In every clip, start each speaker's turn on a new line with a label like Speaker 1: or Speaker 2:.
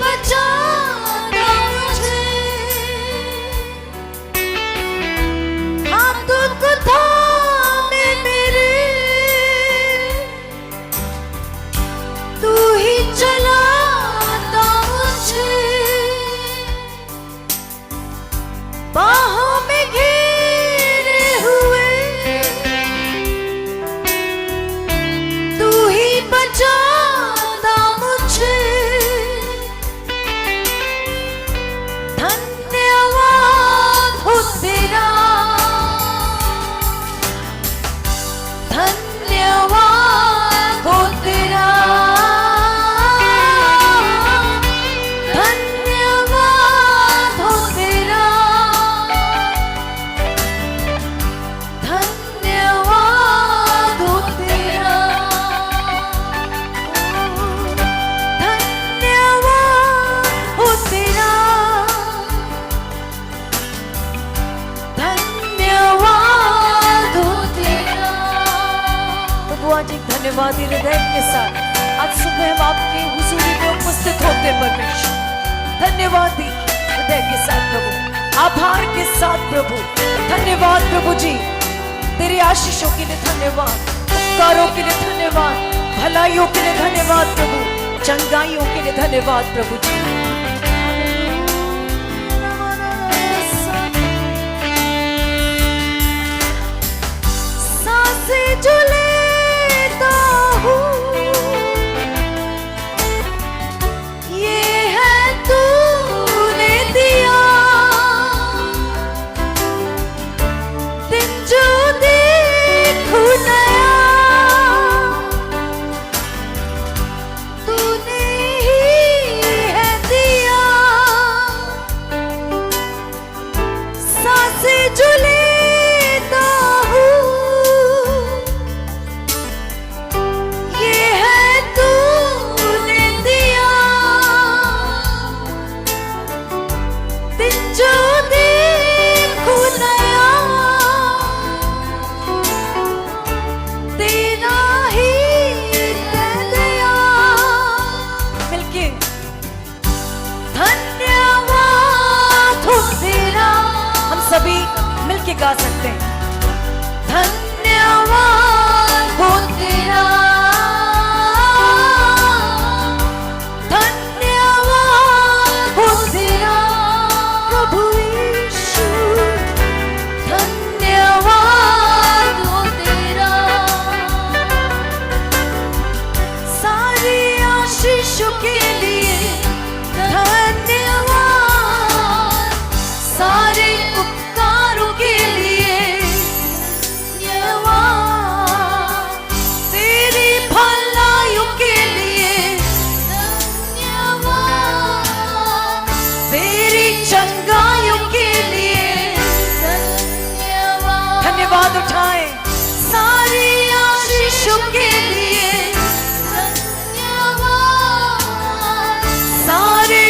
Speaker 1: बचाता मुझे, हाथों को थामे मेरे तू ही चलाता मुझे, बाहों में घेरे हुए तू ही बचाता मुझे। धन्यवाद हो तेरा, धन्यवाद हो तेरा, धन्यवाद हो तेरा, धन्यवाद हो तेरा, धन्यवाद हो तेरा, धन्यवाद हो तेरा। प्रभु आज एक धन्यवादी हृदय के साथ आज सुबह हम आपके हुजूरी में उपस्थित होते परमेश्वर, धन्यवादी हृदय के साथ प्रभु, आभार के साथ प्रभु, धन्यवाद प्रभु जी, तेरी आशीषों के लिए धन्यवाद, उपकारों के लिए धन्यवाद, भलाइयों के लिए धन्यवाद प्रभु, चंगाइयों के लिए धन्यवाद प्रभु जी। सांसें जो लेता हूँ ये है तूने दिया, दिन जो देखूं नया तूने ही है दिया। सांसें जो लेता हूँ ये है तूने दिया, दिन जो देखूं नया तेरा ही है दिया। मिलके धन्यवाद हो तेरा, हम सभी मिलके गा सकते हैं। धन्यवाद हो तेरा, धन्यवाद हो तेरा प्रभु यीशु, धन्यवाद हो तेरा। सारी आशीषों के लिए धन्यवाद, सारे उपकारों के लिए धन्यवाद, तेरी भलाइयों के लिए धन्यवाद, तेरी चंगाइयों के लिए धन्यवाद। धन्यवाद उठाएं सारी आशीषों के लिए धन्यवाद, सारे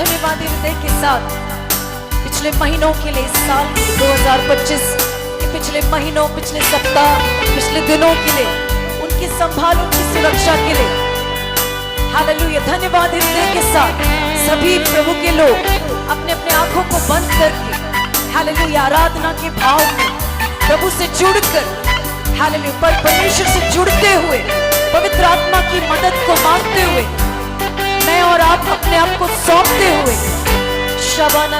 Speaker 1: धन्यवाद हृदय के साथ पिछले महीनों के लिए, इस साल 2025 के पिछले महीनों, पिछले सप्ताह, पिछले दिनों के लिए, उनकी संभाल, उनकी सुरक्षा के लिए हालेलुया। धन्यवाद हृदय के साथ सभी प्रभु के लोग अपने अपने आंखों को बंद करके हालेलुया आराधना के भाव में प्रभु से जुड़कर हालेलुया परमेश्वर से जुड़ते हुए पवित्र आत्मा की मदद को मांगते हुए मैं और आप अपने आप को सौंपते हुए शबाना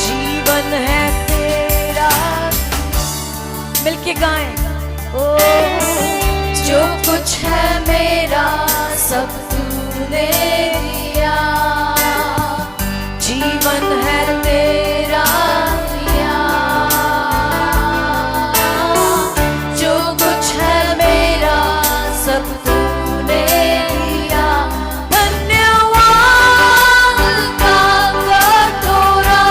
Speaker 1: जीवन है तेरा मिलके गाएं। ओ जो कुछ है मेरा सब तूने दिया, जीवन है तेरा दिया, जो कुछ है मेरा सब तूने दिया। धन्यवाद का कटोरा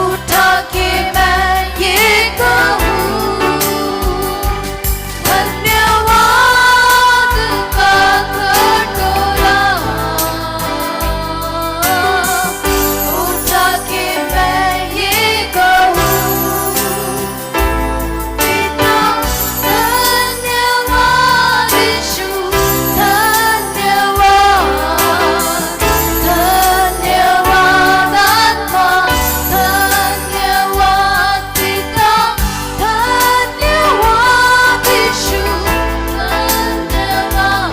Speaker 1: उठा के मैं ये कहूँ, धन्यवाद का कटोरा उठा के मैं ये कहूँ, पिता धन्यवाद, यीशु धन्यवाद, धन्यवाद आत्मा धन्यवाद, पिता धन्यवाद, यीशु धन्यवाद,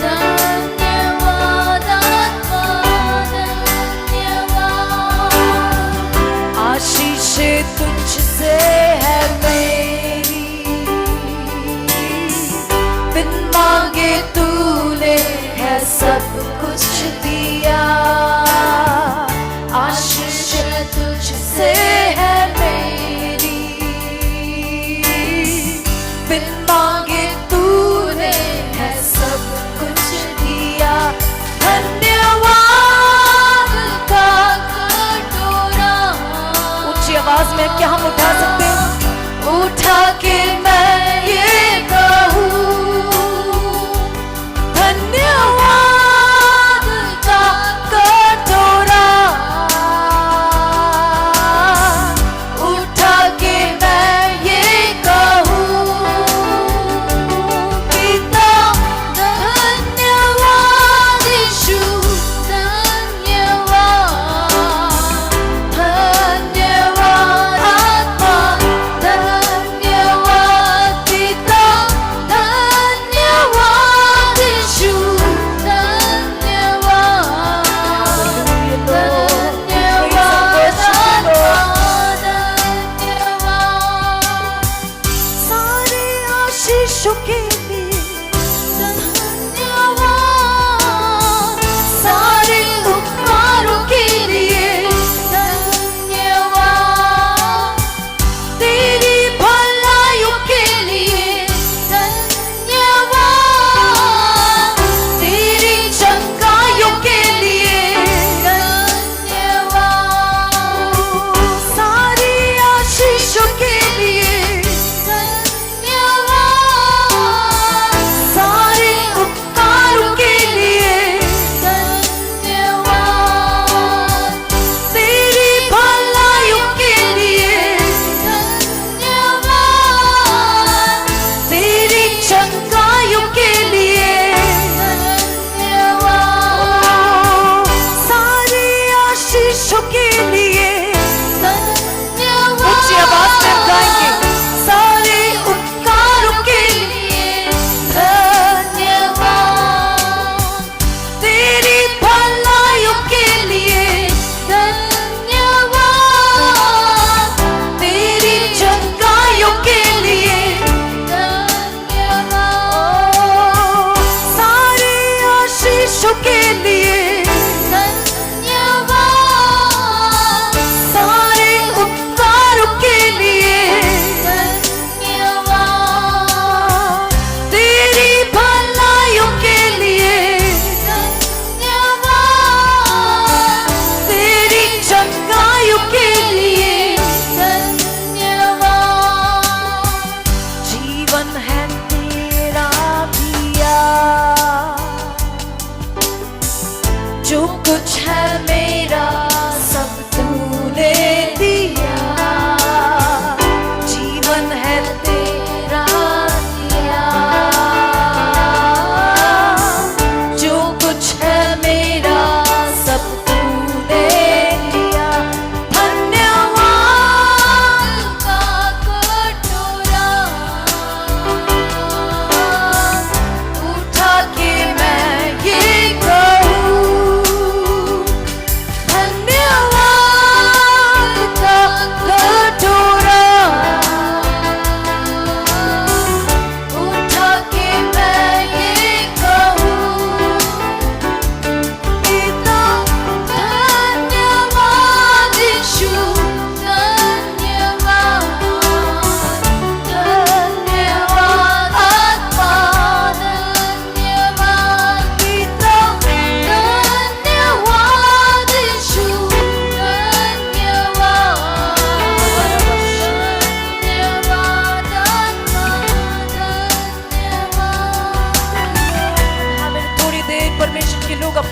Speaker 1: धन्यवाद आत्मा धन्यवाद। आशीष तुझसे है मेरी, बिन मांगे तूने है सब कुछ दिया। आशीष तुझसे है मेरी, बिन मांगे तूने है सब कुछ दिया। धन्यवाद का कटोरा ऊंची आवाज में क्या हम उठा सकते हैं? उठा के मैं ये कहूँ, धन्यवाद का कटोरा उठा के मैं ये कहूँ, पिता धन्यवाद, यीशु धन्यवाद, धन्यवाद आत्मा धन्यवाद, पिता धन्यवाद, यीशु धन्यवाद, धन्यवाद आत्मा धन्यवाद। सारे आशीषों के लिए धन्यवाद, सारे उपकारों के लिए धन्यवाद, तेरी भलाइयों के लिए धन्यवाद, तेरी चंगाइयों के लिए धन्यवाद, सारी आशीषों के लिए धन्यवाद,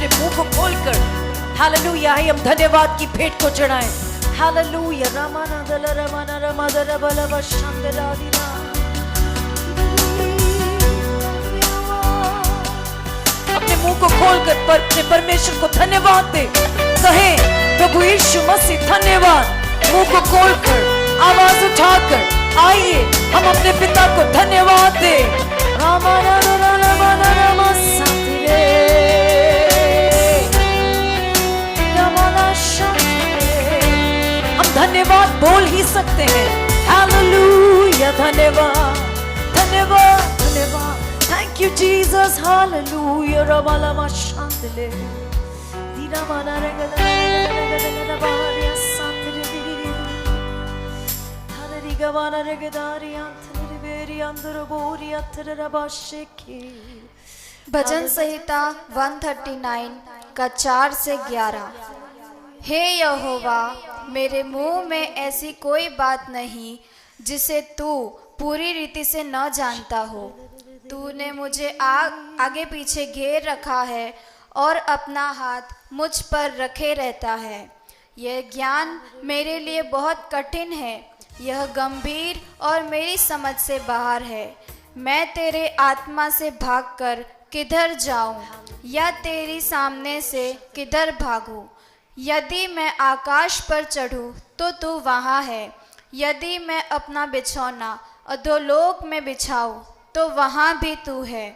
Speaker 1: अपने मुंह को खोलकर हालेलुया हम धन्यवाद की भेंट को चढ़ाएं। हालेलुया रमाना दल रमाना रमादर बलव शंदरादिना। अपने मुंह को खोलकर अपने परमेश्वर को धन्यवाद दे, कहे प्रभु यीशु मसीह धन्यवाद। मुंह को खोलकर आवाज उठाकर आइए हम अपने पिता को धन्यवाद दे। हम धन्यवाद बोल ही सकते हैं। हालेलुया धन्यवाद धन्यवाद धन्यवाद। Thank you Jesus. हालेलुया रवाला माशांतले दीना माना रंगला बारिया सांतरे हालेलुया गवाना रंगदारी अंतरे बेरी अंदर बोरी अथर रबाशेकी।
Speaker 2: भजन संहिता 139 का 4 से 11। हे यहोवा, मेरे मुंह में ऐसी कोई बात नहीं जिसे तू पूरी रीति से न जानता हो। तूने मुझे आगे पीछे घेर रखा है और अपना हाथ मुझ पर रखे रहता है। यह ज्ञान मेरे लिए बहुत कठिन है, यह गंभीर और मेरी समझ से बाहर है। मैं तेरे आत्मा से भागकर किधर जाऊं या तेरी सामने से किधर भागूं? यदि मैं आकाश पर चढ़ूं तो तू वहाँ है। यदि मैं अपना बिछौना अधोलोक में बिछाऊं तो वहाँ भी तू है।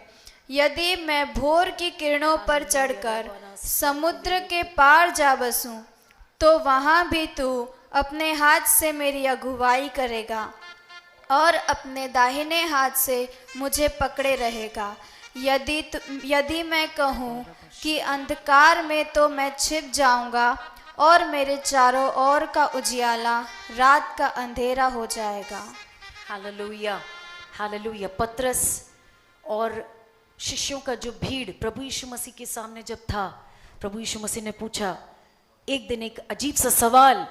Speaker 2: यदि मैं भोर की किरणों पर चढ़कर समुद्र के पार जा बसूं तो वहाँ भी तू अपने हाथ से मेरी अगुवाई करेगा और अपने दाहिने हाथ से मुझे पकड़े रहेगा। यदि मैं कहूँ कि अंधकार में तो मैं छिप जाऊंगा और मेरे चारों ओर का उजियाला रात का अंधेरा हो जाएगा।
Speaker 1: Hallelujah hallelujah. पतरस और शिष्यों का जो भीड़ प्रभु यीशु मसीह के सामने जब था, प्रभु यीशु मसीह ने पूछा, एक दिन एक अजीब सा सवाल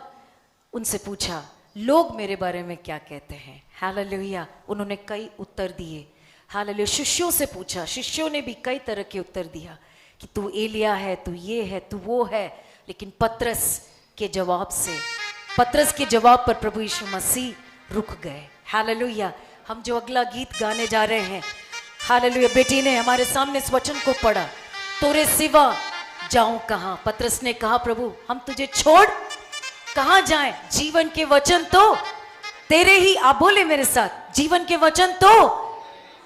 Speaker 1: उनसे पूछा, लोग मेरे बारे में क्या कहते हैं? हालेलुया। उन्होंने कई उत्तर दिए। हालेलुया। शिष्यों से पूछा, शिष्यों ने भी कई तरह के उत्तर दिया कि तू एलिया है, तू ये है, तू वो है। लेकिन पतरस के जवाब पर प्रभु यीशु मसीह रुक गए। हालेलुया। हम जो अगला गीत गाने जा रहे हैं, हालेलुया, बेटी ने हमारे सामने इस वचन को पढ़ा, तोरे सिवा जाऊं कहां? पतरस ने कहा, प्रभु हम तुझे छोड़ कहां जाएं? जीवन के वचन तो तेरे ही। आप बोले मेरे साथ, जीवन के वचन तो।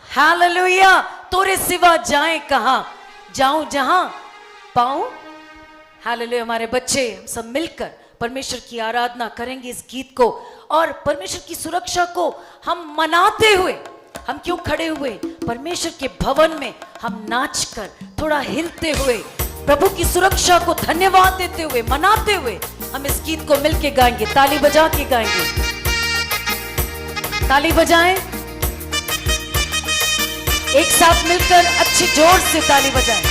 Speaker 1: हालेलुया। तोरे सिवा जाएं कहां? जाऊं जहां पाऊं। हालेलुया। हमारे बच्चे हम सब मिलकर परमेश्वर की आराधना करेंगे इस गीत को, और परमेश्वर की सुरक्षा को हम मनाते हुए, हम क्यों खड़े हुए? परमेश्वर के भवन में हम नाचकर, थोड़ा हिलते हुए, प्रभु की सुरक्षा को धन्यवाद देते हुए, मनाते हुए हम इस गीत को मिलके गाएंगे। ताली बजा के गाएंगे। ताली बजाएं, एक साथ मिलकर अच्छी जोर से ताली बजाएं।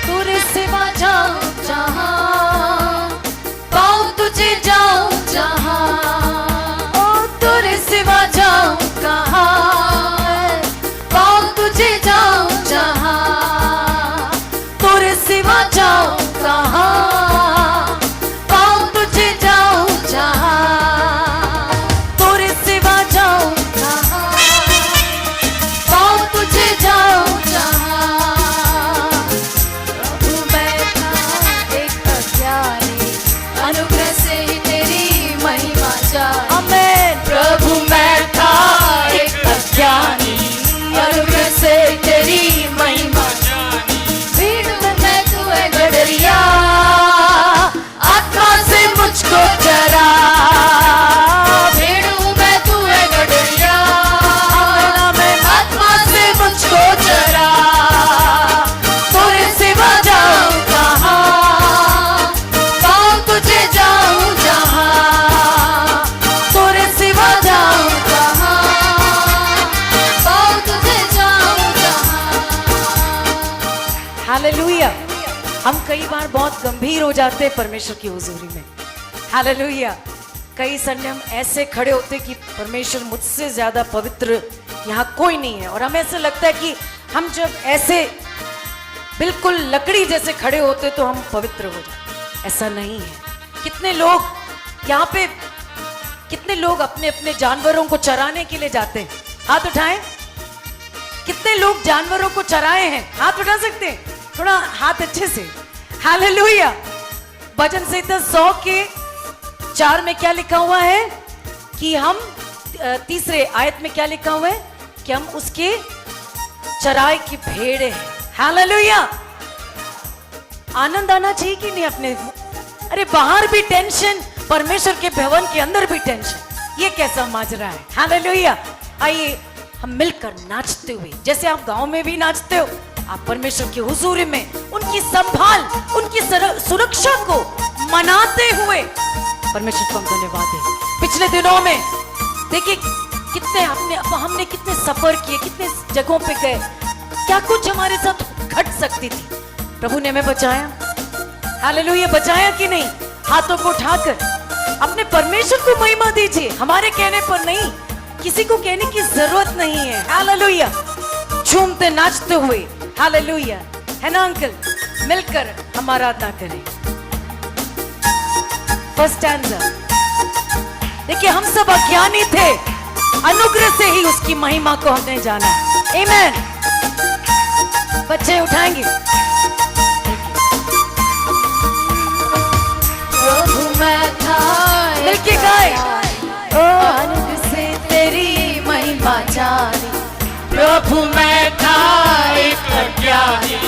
Speaker 1: तोरे सिवा जाऊं जहां, पाऊं तुझे जाऊं जहां। ओ तोरे सिवा जाऊं कहां, पाऊं तुझे जाऊं जहां। तोरे सिवा जाऊं कहां, पाऊं तुझे जाऊं जहां। तोरे सिवा जाऊं कहां, पाऊं तुझे जाऊं जहां। प्रभु मैं था एक अज्ञानी, अनुग्रह से ही तेरी महिमा जानी। आमीन। प्रभु मैं था एक अज्ञानी, अनुग्रह से तेरी महिमा जानी। भीड़ में तू है गडरिया, आत्मा से मुझको चरा। भीड़ में तू है गडरिया, आत्मा से मुझको चरा। तोरे सिवा जाऊं कहां, पाऊं तुझे जाऊं जहां। तोरे सिवा जाऊं कहां, पाऊं तुझे जाऊं जहां। हालेलुया हम कई बार बहुत गंभीर हो जाते हैं परमेश्वर की हुजूरी में। हालेलुया। कई समय हम ऐसे खड़े होते कि परमेश्वर मुझसे ज्यादा पवित्र यहाँ कोई नहीं है, और हमें ऐसा लगता है कि हम जब ऐसे बिल्कुल लकड़ी जैसे खड़े होते तो हम पवित्र हो जाते। ऐसा नहीं है। कितने लोग यहाँ पे, कितने लोग अपने अपने जानवरों को चराने के लिए जाते हैं? हाथ उठाएं। कितने लोग जानवरों को चराए हैं? हाथ उठा सकते हैं? थोड़ा हाथ अच्छे से। हालेलुया। भजन संहिता 100 के 4 में क्या लिखा हुआ है कि हम, तीसरे आयत में क्या लिखा हुआ है कि हम उसके चराए की भेड़े हैं। हालेलुया। आनंद आना चाहिए कि नहीं अपने? अरे बाहर भी टेंशन, परमेश्वर के भवन के अंदर भी टेंशन। ये कैसा माजरा है? हालेलुया। आइए हम मिलकर नाचते हुए, जैसे आप गांव में भी नाचते हो, आप परमेश्वर की हुजूरी में उनकी संभाल, उनकी सुरक्षा को मनाते हुए परमेश्वर को हम धन्यवाद दें। पिछले दिनों में देखिए कितने हमने कितने सफर किए, कितने जगहों पे गए, क्या कुछ हमारे साथ घट सकती थी, प्रभु ने हमें बचाया। हालेलुया। बचाया कि नहीं? हाथों को उठाकर अपने परमेश्वर को महिमा दीजिए। हमारे कहने पर नहीं, किसी को कहने की जरूरत नहीं है। हालेलुया। झूमते नाचते हुए, हालेलुया, है ना अंकल? मिलकर हम आराधना करें। First stanza. देखिए हम सब अज्ञानी थे, अनुग्रह से ही उसकी महिमा को हमने जाना। आमीन। बच्चे उठाएंगे।
Speaker 2: प्रभु मैं था
Speaker 1: मिलके गाए।
Speaker 2: अनुग्रह से तेरी महिमा जानी।
Speaker 3: प्रभु मैं था एक अज्ञानी,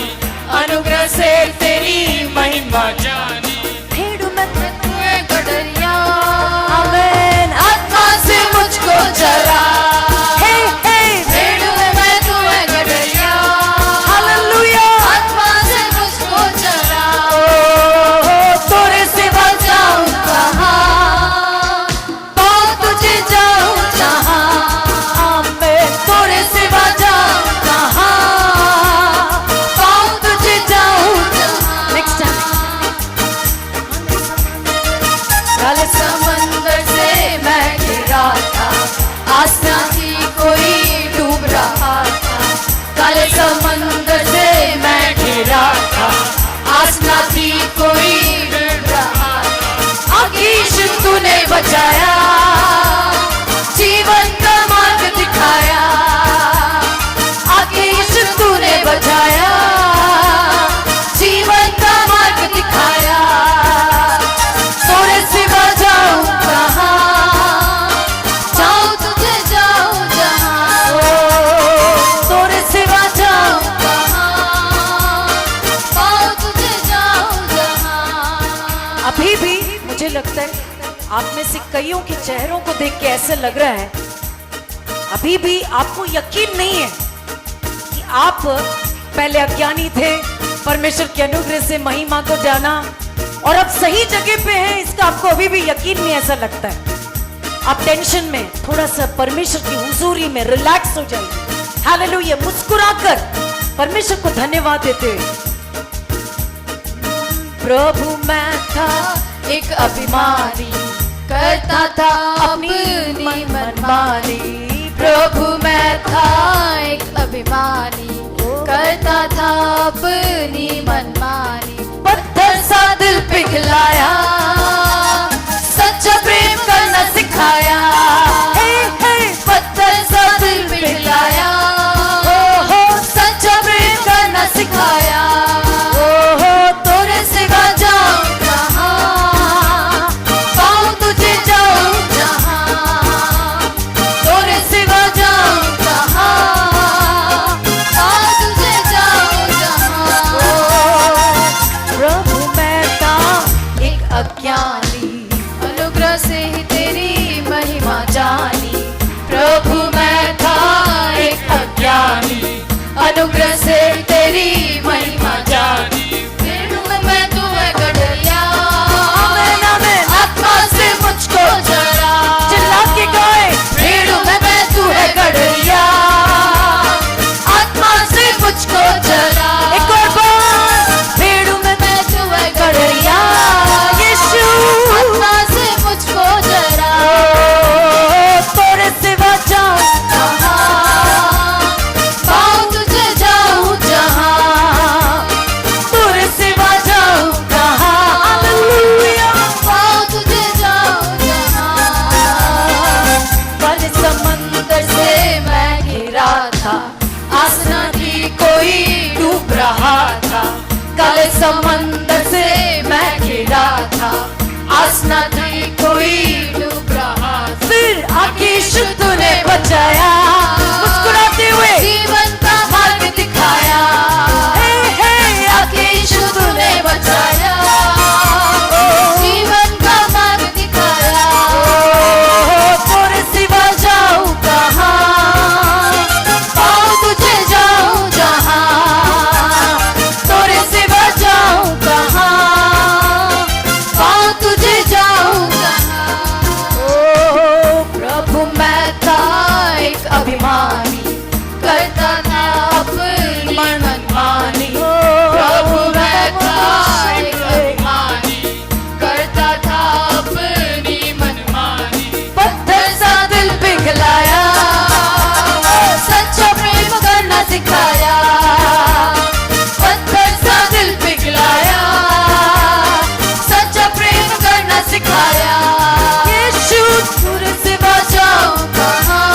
Speaker 3: अनुग्रह से तेरी महिमा जानी।
Speaker 2: भेड़ में तू है गडरिया,
Speaker 1: आमीन।
Speaker 2: आत्मा से मुझको चरा। भेड़ में तू है गडरिया,
Speaker 1: हालेलुया।
Speaker 2: आत्मा से मुझको चरा।
Speaker 1: तोरे से
Speaker 2: जाऊं कहाँ, पाऊं तुझे जाऊं जहाँ।
Speaker 1: आमीन।
Speaker 2: तोरे सिवा जाऊं कहाँ, पाऊं तुझे जाऊं जहाँ।
Speaker 1: Next time.
Speaker 2: काले समंदर से मैं घिरा था, आस्था थी कोई डूब रहा था। काले समंदर से मैं घिरा था, आस्था थी कोई डूब रहा था। आकीश तूने बचाया, जीवन का मार्ग दिखाया। आकीश तूने बचाया, जीवन का मार्ग दिखाया। तोरे सिवा जाऊं कहाँ, जाऊं तुझे जाऊं जहाँ। तोरे सिवा जाऊं कहाँ, पाऊं तुझे जाऊं जहाँ।
Speaker 1: अभी भी मुझे लगता है आप में से कईयों के चेहरों को देख के ऐसे लग रहा है, अभी भी आपको यकीन नहीं है कि आप पहले अज्ञानी थे, परमेश्वर के अनुग्रह से महिमा को जाना और अब सही जगह पे हैं। इसका आपको अभी भी यकीन नहीं, ऐसा लगता है। आप टेंशन में, थोड़ा सा परमेश्वर की हुजूरी में रिलैक्स हो जाइए। हालेलुया। मुस्कुराकर परमेश्वर को धन्यवाद देते हुए। प्रभु मैं था
Speaker 2: एक अभिमानी, करता था अपनी मनमानी। प्रभु मैं था एक अभिमानी, करता था अपनी मनमानी। पत्थर सा दिल पिघलाया, सच्चा प्रेम करना सिखाया। पत्थर सा दिल पिघलाया, सच्चा प्रेम करना सिखाया। तोरे सिवा जाऊं कहाँ, पाऊं तुझे जाऊं जहाँ। तोरे सिवा जाऊं कहाँ, पाऊं तुझे जाऊं जहाँ।
Speaker 1: प्रभु मैं था
Speaker 2: एक अज्ञानी, अनुग्रह से ही तेरी महिमा जानी। प्रभु मैं था एक अज्ञानी, अनुग्रह से तेरी महिमा जानी। भेड़ में तू है गडरिया,
Speaker 1: आमीन, आमीन।
Speaker 2: आत्मा से मुझको चरा।
Speaker 1: चिल्ला के गाए।
Speaker 2: भेड़ में तू है गडरिया, आत्मा से मुझको चरा।
Speaker 1: एक और बार।
Speaker 2: भेड़ में
Speaker 3: रहा था, काले समंदर से मैं घिरा था, आस न थी कोई डूब रहा था।
Speaker 1: फिर आके यीशु तूने बचाया, मुस्कुराते हुए
Speaker 3: जीवन का मार्ग दिखाया,
Speaker 1: हे हे
Speaker 3: आके यीशु तूने बचाया, जीवन का मार्ग दिखाया।
Speaker 1: तोरे सिवा जाऊं
Speaker 3: कहाँ पाऊं तुझे, जाऊं जहाँ, तोरे सिवा जाऊं कहाँ पाऊं तुझे, जाऊं जहाँ। ओ प्रभु मैं था एक अभिमानी, करता था अपनी मनमानी। प्रभु मैं था एक अभिमानी, करता था अपनी मनमानी। पत्थर सा दिल पिघलाया, सच्चा प्रेम करना सिखाया। पत्थर सा दिल पिघलाया, सच्चा प्रेम करना सिखाया।
Speaker 1: यीशु
Speaker 3: तोरे सिवा जाऊं कहाँ,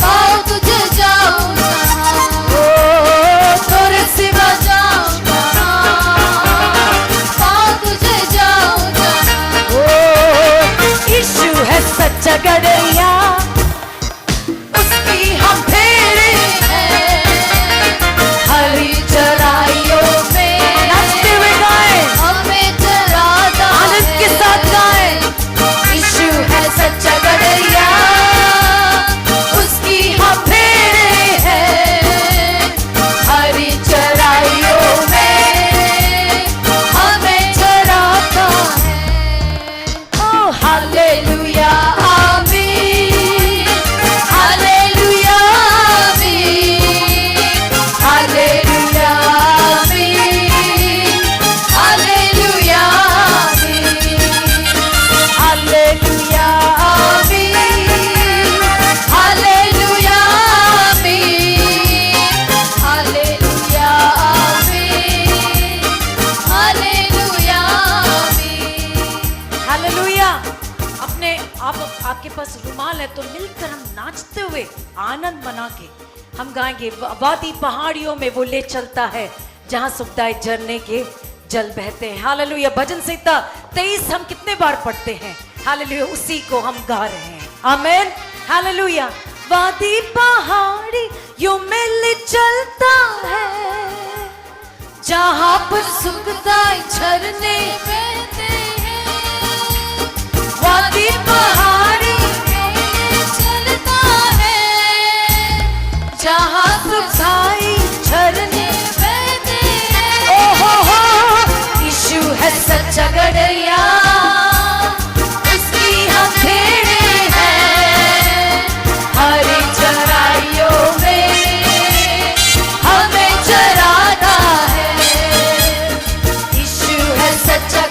Speaker 3: पाऊं तुझे, जाऊं जहाँ। तोरे सिवा जाऊं कहाँ, पाऊं तुझे, जाऊं जहाँ।
Speaker 1: यीशु है सच्चा गड़ैया,
Speaker 3: उसकी हम फेरे हैं, हरी चराइयों में
Speaker 1: नाचते हुए गाएं,
Speaker 3: हमें चराता
Speaker 1: आनंद के साथ गाएं।
Speaker 3: यीशु है सच्चा गड़ैया, उसकी हम फेरे हैं, हरी चराइयों में हमें चराता है। ओ हालेलुया आमीन, हालेलुया आमीन, हालेलुया आमीन, हालेलुया आमीन, हालेलुया आमीन, हालेलुया आमीन, हालेलुया आमीन, हालेलुया आमीन।
Speaker 1: हालेलुया। अपने आपके पास रुमाल है तो मिलकर हम नाचते हुए आनंद मना के हम गाएंगे। वादी पहाड़ियों में वो ले चलता है, जहां सुखदायक झरने के जल बहते हैं। हालेलुया। भजन संहिता 23 हम कितने बार पढ़ते हैं? हालेलुया, उसी को हम गा रहे हैं। आमीन। हालेलुया। वादी पहाड़ी यूं में ले चलता है,
Speaker 3: जहाँ पर सुखदायक झरने बहते हैं, वादी पहाड़ी में चलता है, जहाँ सुखदायक झरने बहते हैं।
Speaker 1: ओहो
Speaker 3: यीशु है सच्चा गड़ैया, उसकी हम भेड़े हैं, हरी चराइयों में हमें चराता है। यीशु है सच्चा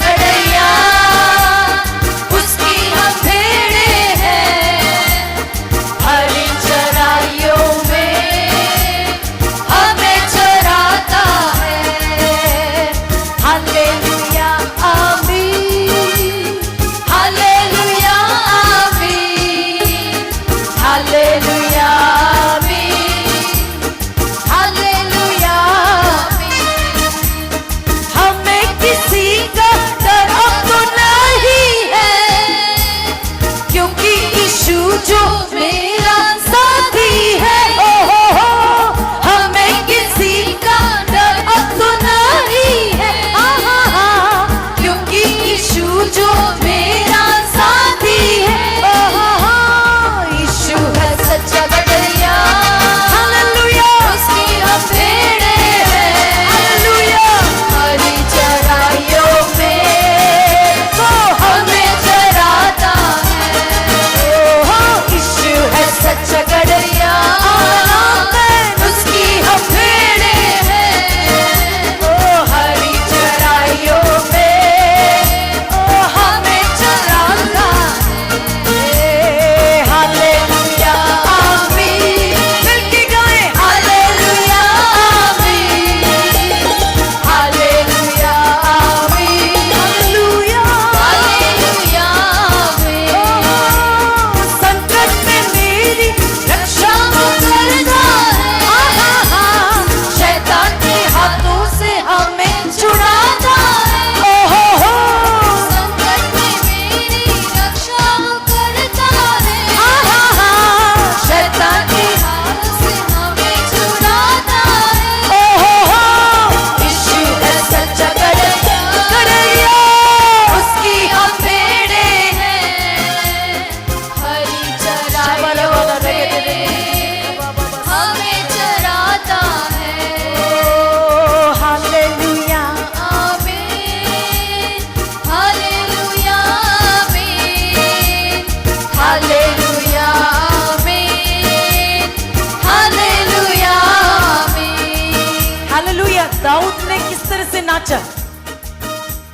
Speaker 1: दाऊद ने किस तरह से नाचा?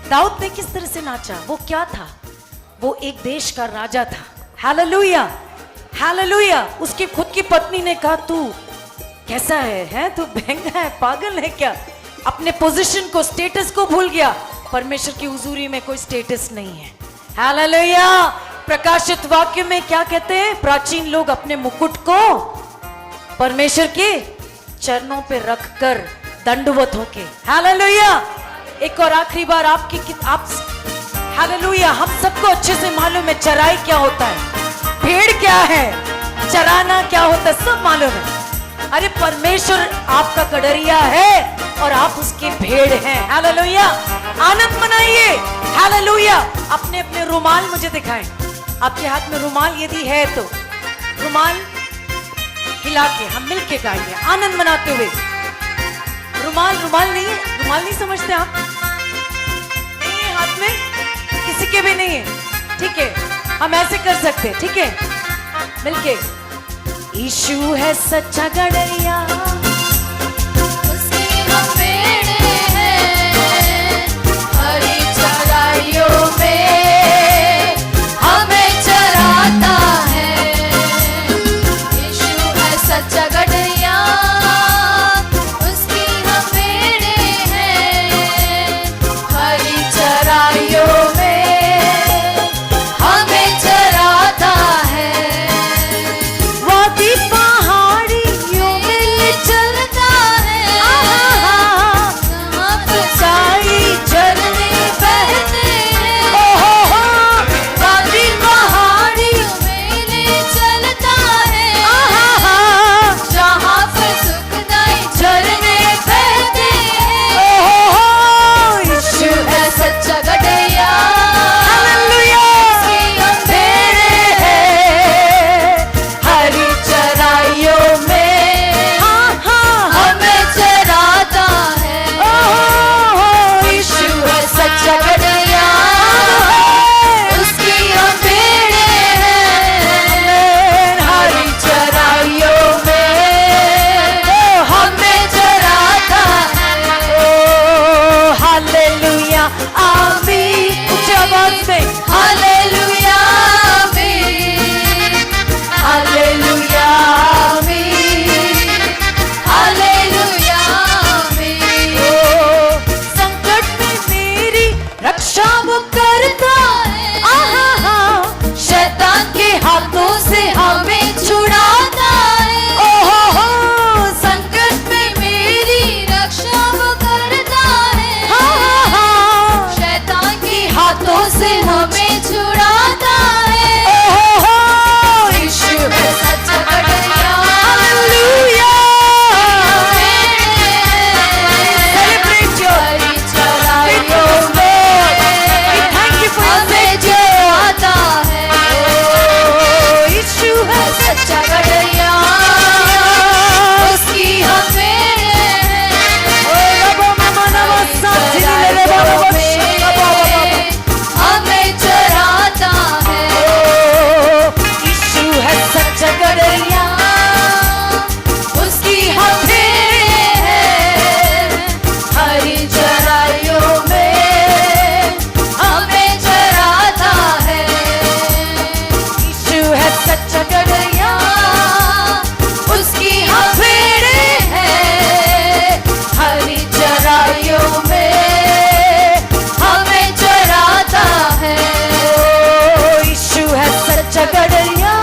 Speaker 1: दाऊद ने किस तरह से नाचा? वो क्या था? वो एक देश का राजा था। Hallelujah, hallelujah. उसकी खुद की पत्नी ने कहा, तू कैसा है? तू बहंगा है, पागल है क्या? अपने पोजीशन को, स्टेटस को भूल गया। परमेश्वर की हुजूरी में कोई स्टेटस नहीं है। हालेलुया। प्रकाशित वाक्य में क्या कहते हैं? प्राचीन लोग अपने मुकुट को परमेश्वर के चरणों पे रखकर दंडवत होके, हालेलुया। एक और आखिरी बार आप हालेलुया, हम सबको अच्छे से मालूम है चराई क्या होता है, भेड़ क्या है, चराना क्या होता है, सब मालूम है। अरे परमेश्वर आपका गडरिया है और आप उसके भेड़ हैं। हालेलुया। आनंद मनाइए। हालेलुया। अपने अपने रुमाल मुझे दिखाएं। आपके हाथ में रुमाल यदि है तो रुमाल हिला के हम मिलके गाएंगे आनंद मनाते हुए। रुमाल नहीं समझते आप? नहीं है हाथ में? किसी के भी नहीं है? ठीक है, हम ऐसे कर सकते हैं। ठीक है, मिलके। यीशु है सच्चा गडरिया,
Speaker 3: उसकी हम भेड़ें हैं, हरी चराइयों में हमें चराता है। यीशु है सच्चा गडरिया, उसकी हम भेड़ें हैं, हरी चराइयों में हमें चराता है।
Speaker 1: वादी पहाड़ियों में
Speaker 3: चलता है, जहाँ
Speaker 1: साई
Speaker 3: झरने बहते हैं।
Speaker 1: ओहो,
Speaker 3: वादी पहाड़ियों में ले चलता है, जहाँ पर सुखदाई झरने बहते हैं।
Speaker 1: ओहो, यीशु
Speaker 3: है सच्चा गडरिया,
Speaker 1: हालेलुया।
Speaker 3: उसकी हम भेड़ें हैं, हरी चराइयों में हमें चराता है।
Speaker 1: ओहो,
Speaker 3: यीशु है सच्चा गडरिया, उसकी हम भेड़ें हैं, हरी चराइयों में हमें चराता है।
Speaker 1: ओ हालेलुया, आमीन। ऊंची आवाज में
Speaker 3: हालेलुया आमीन, हालेलुया आमीन, हालेलुया आमीन।
Speaker 1: ओ, संकट में मेरी रक्षा वो करता है।
Speaker 3: शैतान के हाथों से हमें छुड़ाता है।
Speaker 1: ओहो,
Speaker 3: संकट में मेरी रक्षा वो करता है। शैतान के हाथों से हमें छुड़ाता है।
Speaker 1: ओहो,
Speaker 3: यीशु है सच्चा गडरिया,
Speaker 1: हालेलुया।
Speaker 3: Celebrate your हरी चराइयों में
Speaker 1: Thank you for your
Speaker 3: हमें चराता है।
Speaker 1: यीशु है
Speaker 3: सच्चा गडरिया, उसकी हम भेड़ें हैं, चराइयों में हमें चराता है।
Speaker 1: यीशु है सच्चा गडरिया,
Speaker 3: उसकी हम भेड़ें हैं, हरी चराइयों में हमें चराता है।
Speaker 1: यीशु है सच्चा गडरिया,
Speaker 3: उसकी हम भेड़ें हैं, हरी चराइयों में हमें चराता है।
Speaker 1: यीशु है सच्चा गडरिया,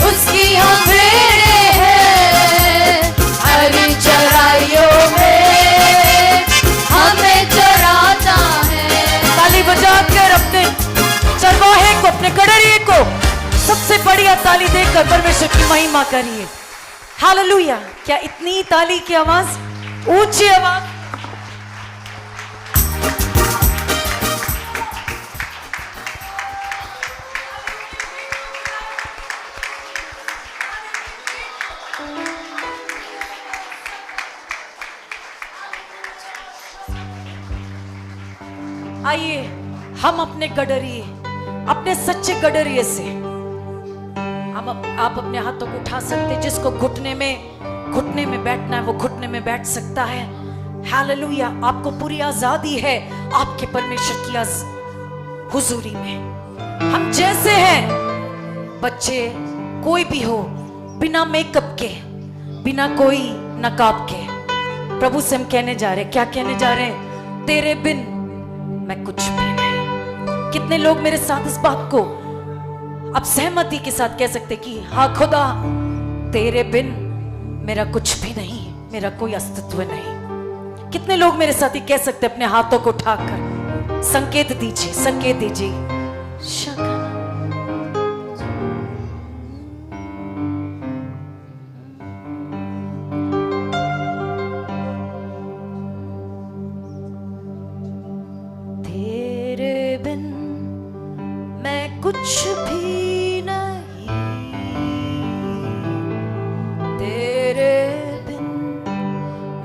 Speaker 3: उसकी हम भेड़ें हैं, हरी चराइयों में हमें चराता है।
Speaker 1: ताली बजाकर अपने चरवाहे को, अपने गडरिये को सबसे बढ़िया ताली देकर परमेश्वर की महिमा करिए। हालेलुया। क्या इतनी ताली की आवाज, ऊंची आवाज। आइए हम अपने गडरिए, अपने सच्चे गडरिए से आप अपने हाथों को उठा सकते हैं। जिसको घुटने में बैठना है वो घुटने में बैठ सकता है। हालेलुया। आपको पूरी आजादी है आपके परमेश्वर की हुजूरी में। हम जैसे हैं, बच्चे कोई भी हो, बिना मेकअप के, बिना कोई नकाब के, प्रभु से हम कहने जा रहे, क्या कहने जा रहे हैं? तेरे बिन मैं कुछ भी नहीं। कितने लोग मेरे साथ इस बात को अब सहमति के साथ कह सकते कि हाँ खुदा, तेरे बिन मेरा कुछ भी नहीं, मेरा कोई अस्तित्व नहीं। कितने लोग मेरे साथ ही कह सकते अपने हाथों को उठाकर? संकेत दीजिए, संकेत दीजिए। तेरे बिन मैं कुछ भी नहीं, तेरे बिन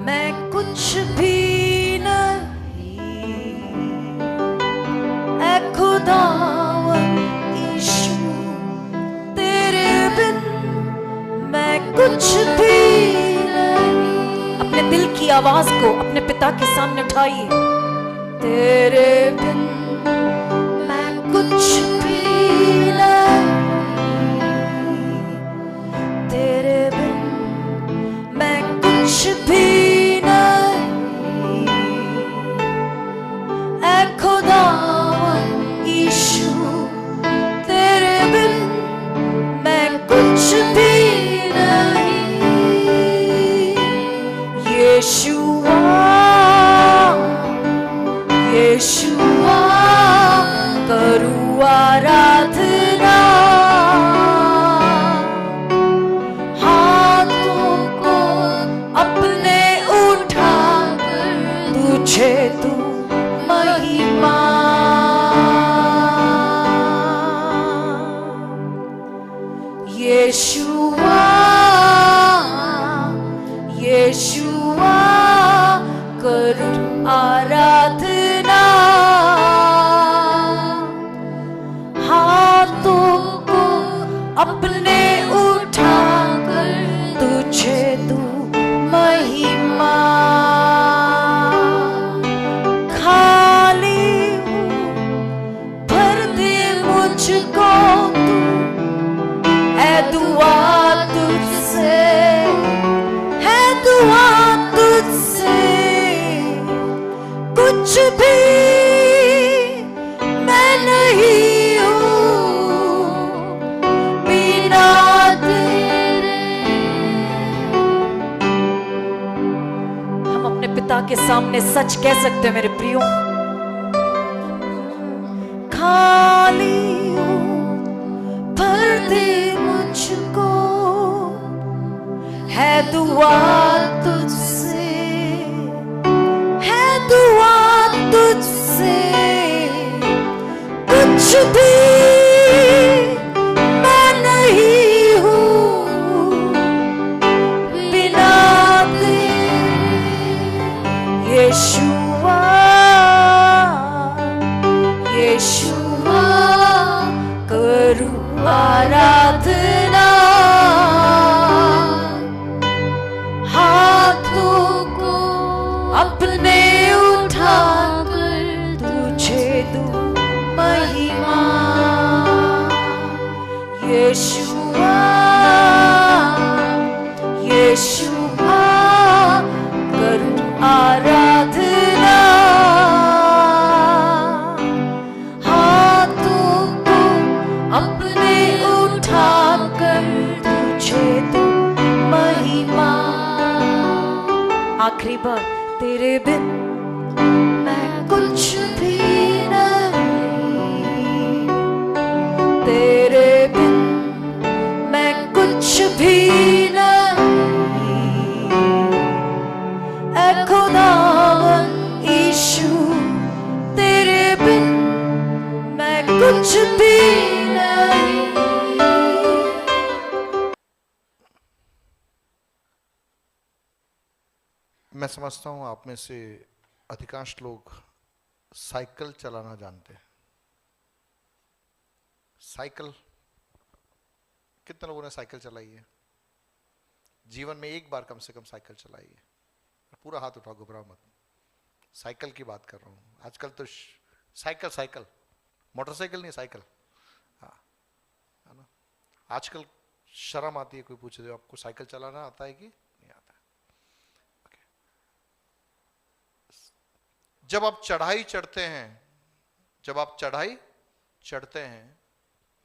Speaker 1: मैं कुछ भी नहीं। ऐ खुदावन यीशु, तेरे बिन मैं कुछ भी नहीं। अपने दिल की आवाज को अपने पिता के सामने उठाइए। तेरे बिन मैं कुछ भी नहीं, तेरे बिन मैं कुछ भी नहीं। ऐ खुदावन यीशु, तेरे बिन मैं कुछ भी नहीं। यीशुआ, यीशुआ करूं आराधना, हाथों को अपने उठाकर तुझे तू महिमा। यीशुआ, यीशुआ करूं आराधना, हाथों को अपने उठाकर तुझे दूं महिमा। खाली हूँ, भर दे मुझको तू, है दुआ तुझसे, है दुआ तुझसे। कुछ भी मैं नहीं हूँ बिना तेरे। हम अपने पिता के सामने सच कह सकते हैं मेरे प्रियो। खाली हूँ, भर दे मुझको, है दुआ तुझसे, है दुआ तुझसे। कुछ भी मैं नहीं हूँ बिना तेरे। यीशुआ, यीशुआ करूं आराधना, हाथों को अपने उठाकर तुझे दूं महिमा। यीशुआ, यीशुआ करूं आराधना, हाथों को अपने उठाकर तुझे दूं महिमा। आखिरी बार, तेरे बिन मैं कुछ भी नहीं, तेरे बिन मैं कुछ भी नहीं। ऐ खुदावन यीशु, तेरे बिन मैं कुछ भी नहीं।
Speaker 4: मैं समझता हूँ आप में से अधिकांश लोग साइकिल चलाना जानते हैं। साइकिल, कितने लोगों ने साइकिल चलाई है? जीवन में एक बार कम से कम साइकिल चलाई है? पूरा हाथ उठाओ, घबराओ मत। साइकिल की बात कर रहा हूँ। आजकल तो साइकिल साइकिल मोटरसाइकिल नहीं, साइकिल। हाँ, है ना। आजकल शर्म आती है कोई पूछे तो आपको साइकिल चलाना आता है कि नहीं आता। ओके। जब आप चढ़ाई चढ़ते हैं, जब आप चढ़ाई चढ़ते हैं,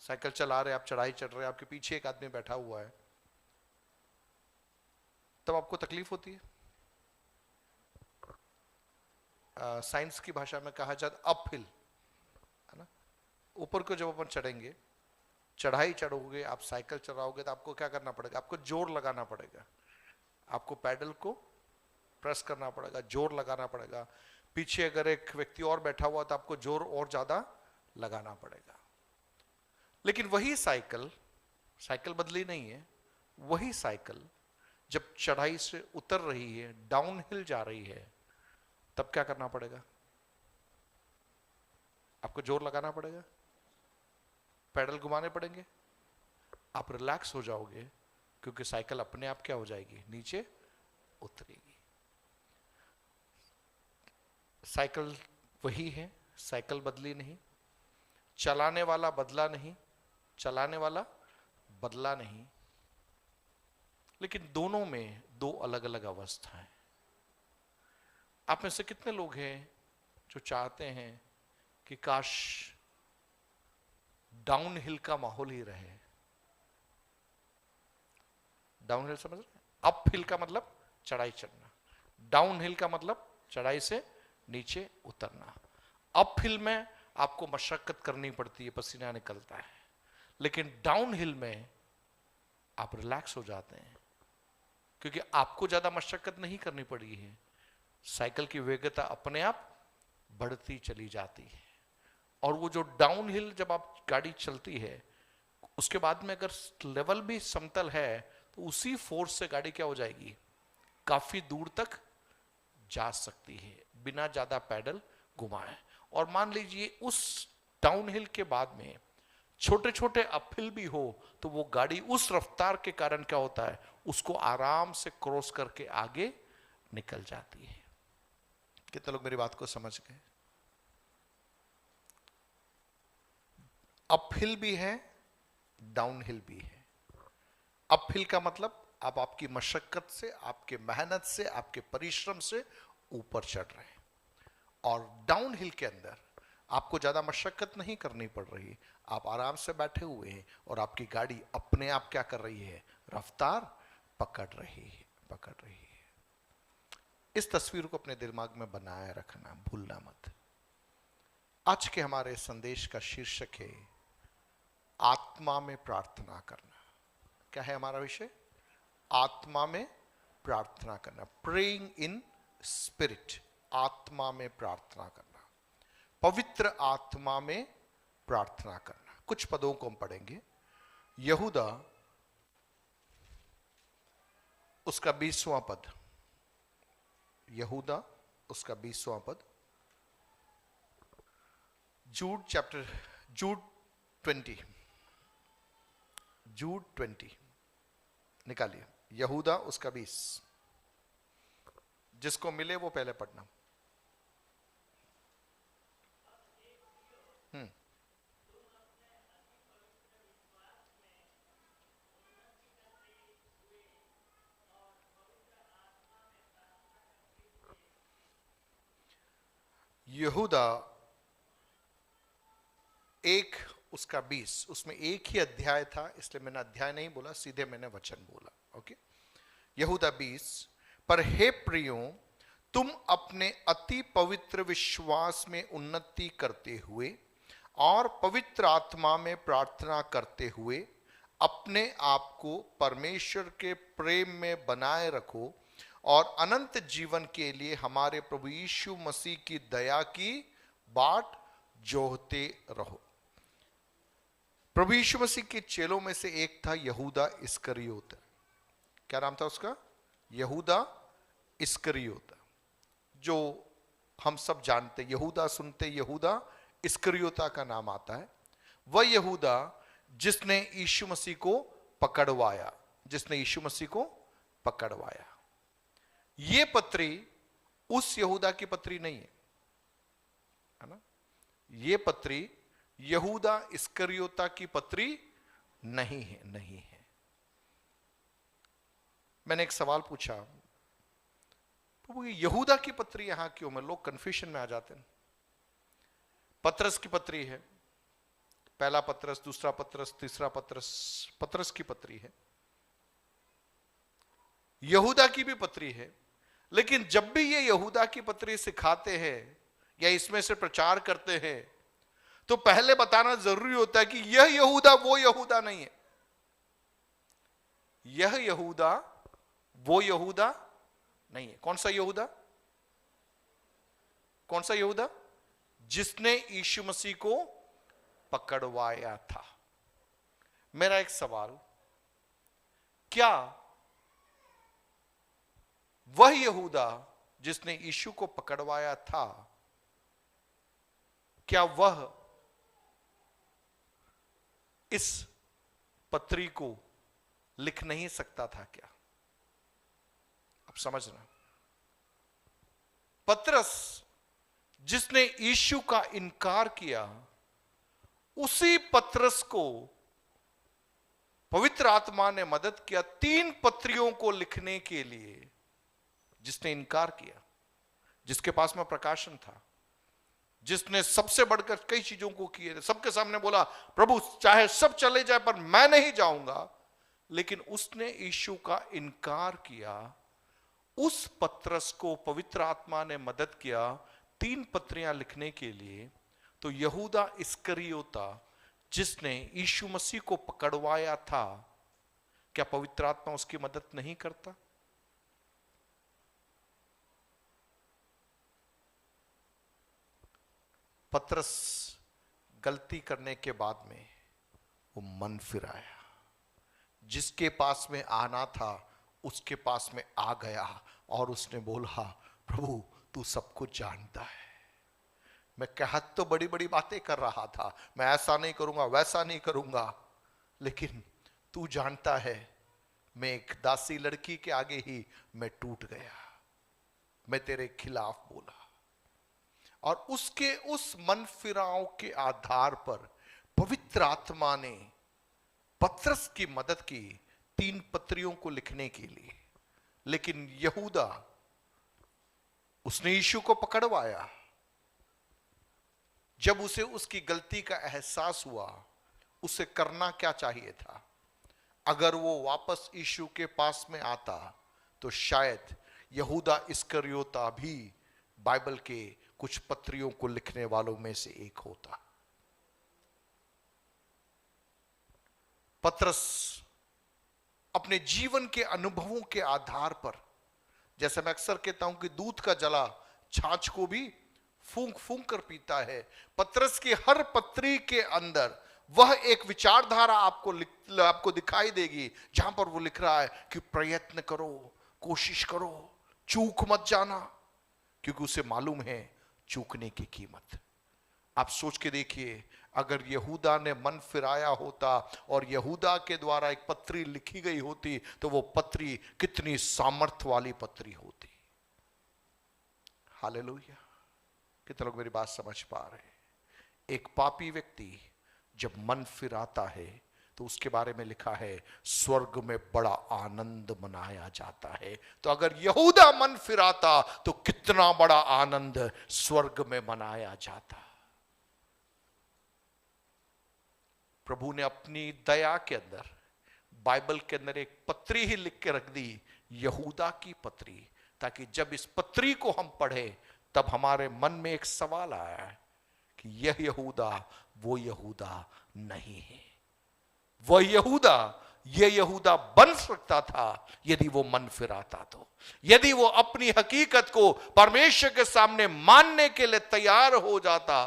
Speaker 4: साइकिल चला रहे, आप चढ़ाई चढ़ रहे, आपके पीछे एक आदमी बैठा हुआ है, तब आपको तकलीफ होती है। साइंस की भाषा में कहा जाता अपहिल, है ना। ऊपर को जब अपन चढ़ेंगे, चढ़ाई चढ़ोगे, आप साइकिल चलाओगे तो आपको क्या करना पड़ेगा? आपको जोर लगाना पड़ेगा, आपको पैडल को प्रेस करना पड़ेगा, जोर लगाना पड़ेगा। पीछे अगर एक व्यक्ति और बैठा हुआ तो आपको जोर और ज्यादा लगाना पड़ेगा। लेकिन वही साइकिल, साइकिल बदली नहीं है, वही साइकिल जब चढ़ाई से उतर रही है, डाउन हिल जा रही है, तब क्या करना पड़ेगा? आपको जोर लगाना पड़ेगा, पैडल घुमाने पड़ेंगे, आप रिलैक्स हो जाओगे क्योंकि साइकिल अपने आप क्या हो जाएगी? नीचे उतरेगी। साइकिल वही है, साइकिल बदली नहीं, चलाने वाला बदला नहीं, चलाने वाला बदला नहीं, लेकिन दोनों में दो अलग अलग अवस्थाएं। आप में से कितने लोग हैं जो चाहते हैं कि काश डाउन हिल का माहौल ही रहे? डाउन हिल समझ रहे? अप हिल का मतलब चढ़ाई चढ़ना, डाउन हिल का मतलब चढ़ाई से नीचे उतरना। अप हिल में आपको मशक्कत करनी पड़ती है, पसीना निकलता है, लेकिन डाउन हिल में आप रिलैक्स हो जाते हैं क्योंकि आपको ज्यादा मशक्कत नहीं करनी पड़ी है। साइकिल की वेगता अपने आप बढ़ती चली जाती है। और वो जो डाउन हिल जब आप गाड़ी चलती है, उसके बाद में अगर लेवल भी समतल है तो उसी फोर्स से गाड़ी क्या हो जाएगी? काफी दूर तक जा सकती है बिना ज्यादा पैडल घुमाए। और मान लीजिए उस डाउन हिल के बाद में छोटे छोटे अपहिल भी हो तो वो गाड़ी उस रफ्तार के कारण क्या होता है? उसको आराम से क्रॉस करके आगे निकल जाती है। कितने लोग मेरी बात को समझ गए? अपहिल भी है, डाउन हिल भी है। अपहिल का मतलब आप आपकी मशक्कत से, आपके मेहनत से, आपके परिश्रम से ऊपर चढ़ रहे हैं। और डाउन हिल के अंदर आपको ज्यादा मशक्कत नहीं करनी पड़ रही, आप आराम से बैठे हुए हैं और आपकी गाड़ी अपने आप क्या कर रही है? रफ्तार पकड़ रही है, पकड़ रही है। इस तस्वीर को अपने दिमाग में बनाए रखना, भूलना मत। आज के हमारे संदेश का शीर्षक है आत्मा में प्रार्थना करना। क्या है हमारा विषय? आत्मा में प्रार्थना करना, प्रेइंग इन स्पिरिट। आत्मा में प्रार्थना करना, पवित्र आत्मा में प्रार्थना करना। कुछ पदों को हम पढ़ेंगे। यहूदा उसका 20वां पद, यहूदा उसका 20वां पद, जूड 20 निकालिए। यहूदा उसका 20, जिसको मिले वो पहले पढ़ना। यहूदा एक उसका 20, उसमें एक ही अध्याय था, इसलिए मैंने अध्याय नहीं बोला, सीधे मैंने वचन बोला। ओके। यहूदा 20, पर हे प्रियों, तुम अपने अति पवित्र विश्वास में उन्नति करते हुए और पवित्र आत्मा में प्रार्थना करते हुए अपने आप को परमेश्वर के प्रेम में बनाए रखो और अनंत जीवन के लिए हमारे प्रभु यीशु मसीह की दया की बाट जोहते रहो। प्रभु यीशु मसीह के चेलों में से एक था यहूदा इस्करियोत। क्या नाम था उसका? यहूदा इस्करियोत, जो हम सब जानते। यहूदा सुनते यहूदा इस्करियोता का नाम आता है। वह यहूदा जिसने यीशु मसीह को पकड़वाया, जिसने यीशु मसीह को पकड़वाया। ये पत्री उस यहूदा की पत्री नहीं है ना? ये पत्री यहूदा इस्करियोता की पत्री नहीं है। मैंने एक सवाल पूछा, प्रभु ये यहूदा की पत्री यहां क्यों? में लोग कंफ्यूजन में आ जाते हैं। पत्रस की पत्री है, पहला पत्रस, दूसरा पत्रस, तीसरा पत्रस, पत्रस की पत्री है। यहूदा की भी पत्री है, लेकिन जब भी ये यहूदा की पत्री सिखाते हैं या इसमें से प्रचार करते हैं तो पहले बताना जरूरी होता है कि यह यहूदा वो यहूदा नहीं है। यह यहूदा वो यहूदा नहीं है। कौन सा यहूदा? कौन सा यहूदा? जिसने यीशु मसीह को पकड़वाया था। मेरा एक सवाल, क्या वह यहूदा जिसने यीशु को पकड़वाया था, क्या वह इस पत्री को लिख नहीं सकता था क्या? अब समझना, पत्रस जिसने यीशु का इनकार किया, उसी पत्रस को पवित्र आत्मा ने मदद किया 3 पत्रियों को लिखने के लिए। जिसने इनकार किया, जिसके पास में प्रकाशन था, जिसने सबसे बढ़कर कई चीजों को किए, सबके सामने बोला प्रभु चाहे सब चले जाए पर मैं नहीं जाऊंगा, लेकिन उसने यीशु का इनकार किया। उस पत्रस को पवित्र आत्मा ने मदद किया 3 पत्रियां लिखने के लिए। तो यहूदा इस्करियोता जिसने यीशु मसीह को पकड़वाया था, क्या पवित्र आत्मा उसकी मदद नहीं करता? पत्रस गलती करने के बाद में वो मन फिर आया, जिसके पास में आना था उसके पास में आ गया और उसने बोला प्रभु तू सब कुछ जानता है, मैं कहत तो बड़ी बड़ी बातें कर रहा था, मैं ऐसा नहीं करूंगा वैसा नहीं करूंगा, लेकिन तू जानता है मैं एक दासी लड़की के आगे ही मैं टूट गया, मैं तेरे खिलाफ बोला। और उसके उस मन फिराव के आधार पर पवित्र आत्मा ने पत्रस की मदद की 3 पत्रियों को लिखने के लिए। लेकिन यहूदा, उसने यीशु को पकड़वाया। जब उसे उसकी गलती का एहसास हुआ, उसे करना क्या चाहिए था? अगर वो वापस यीशु के पास में आता तो शायद यहूदा इस्करियोता भी बाइबल के कुछ पत्रियों को लिखने वालों में से एक होता। पत्रस अपने जीवन के अनुभवों के आधार पर, जैसे मैं अक्सर कहता हूं कि दूध का जला छाछ को भी फूंक फूंक कर पीता है, पत्रस की हर पत्री के अंदर वह एक विचारधारा आपको दिखाई देगी जहां पर वो लिख रहा है कि प्रयत्न करो, कोशिश करो, चूक मत जाना, क्योंकि उसे मालूम है चूकने की कीमत। आप सोच के देखिए, अगर यहूदा ने मन फिराया होता और यहूदा के द्वारा एक पत्री लिखी गई होती तो वो पत्री कितनी सामर्थ्य वाली पत्री होती। हालेलुया। कितने लोग मेरी बात समझ पा रहे हैं? एक पापी व्यक्ति जब मन फिराता है तो उसके बारे में लिखा है स्वर्ग में बड़ा आनंद मनाया जाता है। तो अगर यहूदा मन फिराता तो कितना बड़ा आनंद स्वर्ग में मनाया जाता। प्रभु ने अपनी दया के अंदर बाइबल के अंदर एक पत्री ही लिख के रख दी, यहूदा की पत्री, ताकि जब इस पत्री को हम पढ़े तब हमारे मन में एक सवाल आया कि यह यहूदा वो यहूदा नहीं है। वह यहूदा ये यहूदा बन सकता था यदि वो मन फिराता तो, यदि वो अपनी हकीकत को परमेश्वर के सामने मानने के लिए तैयार हो जाता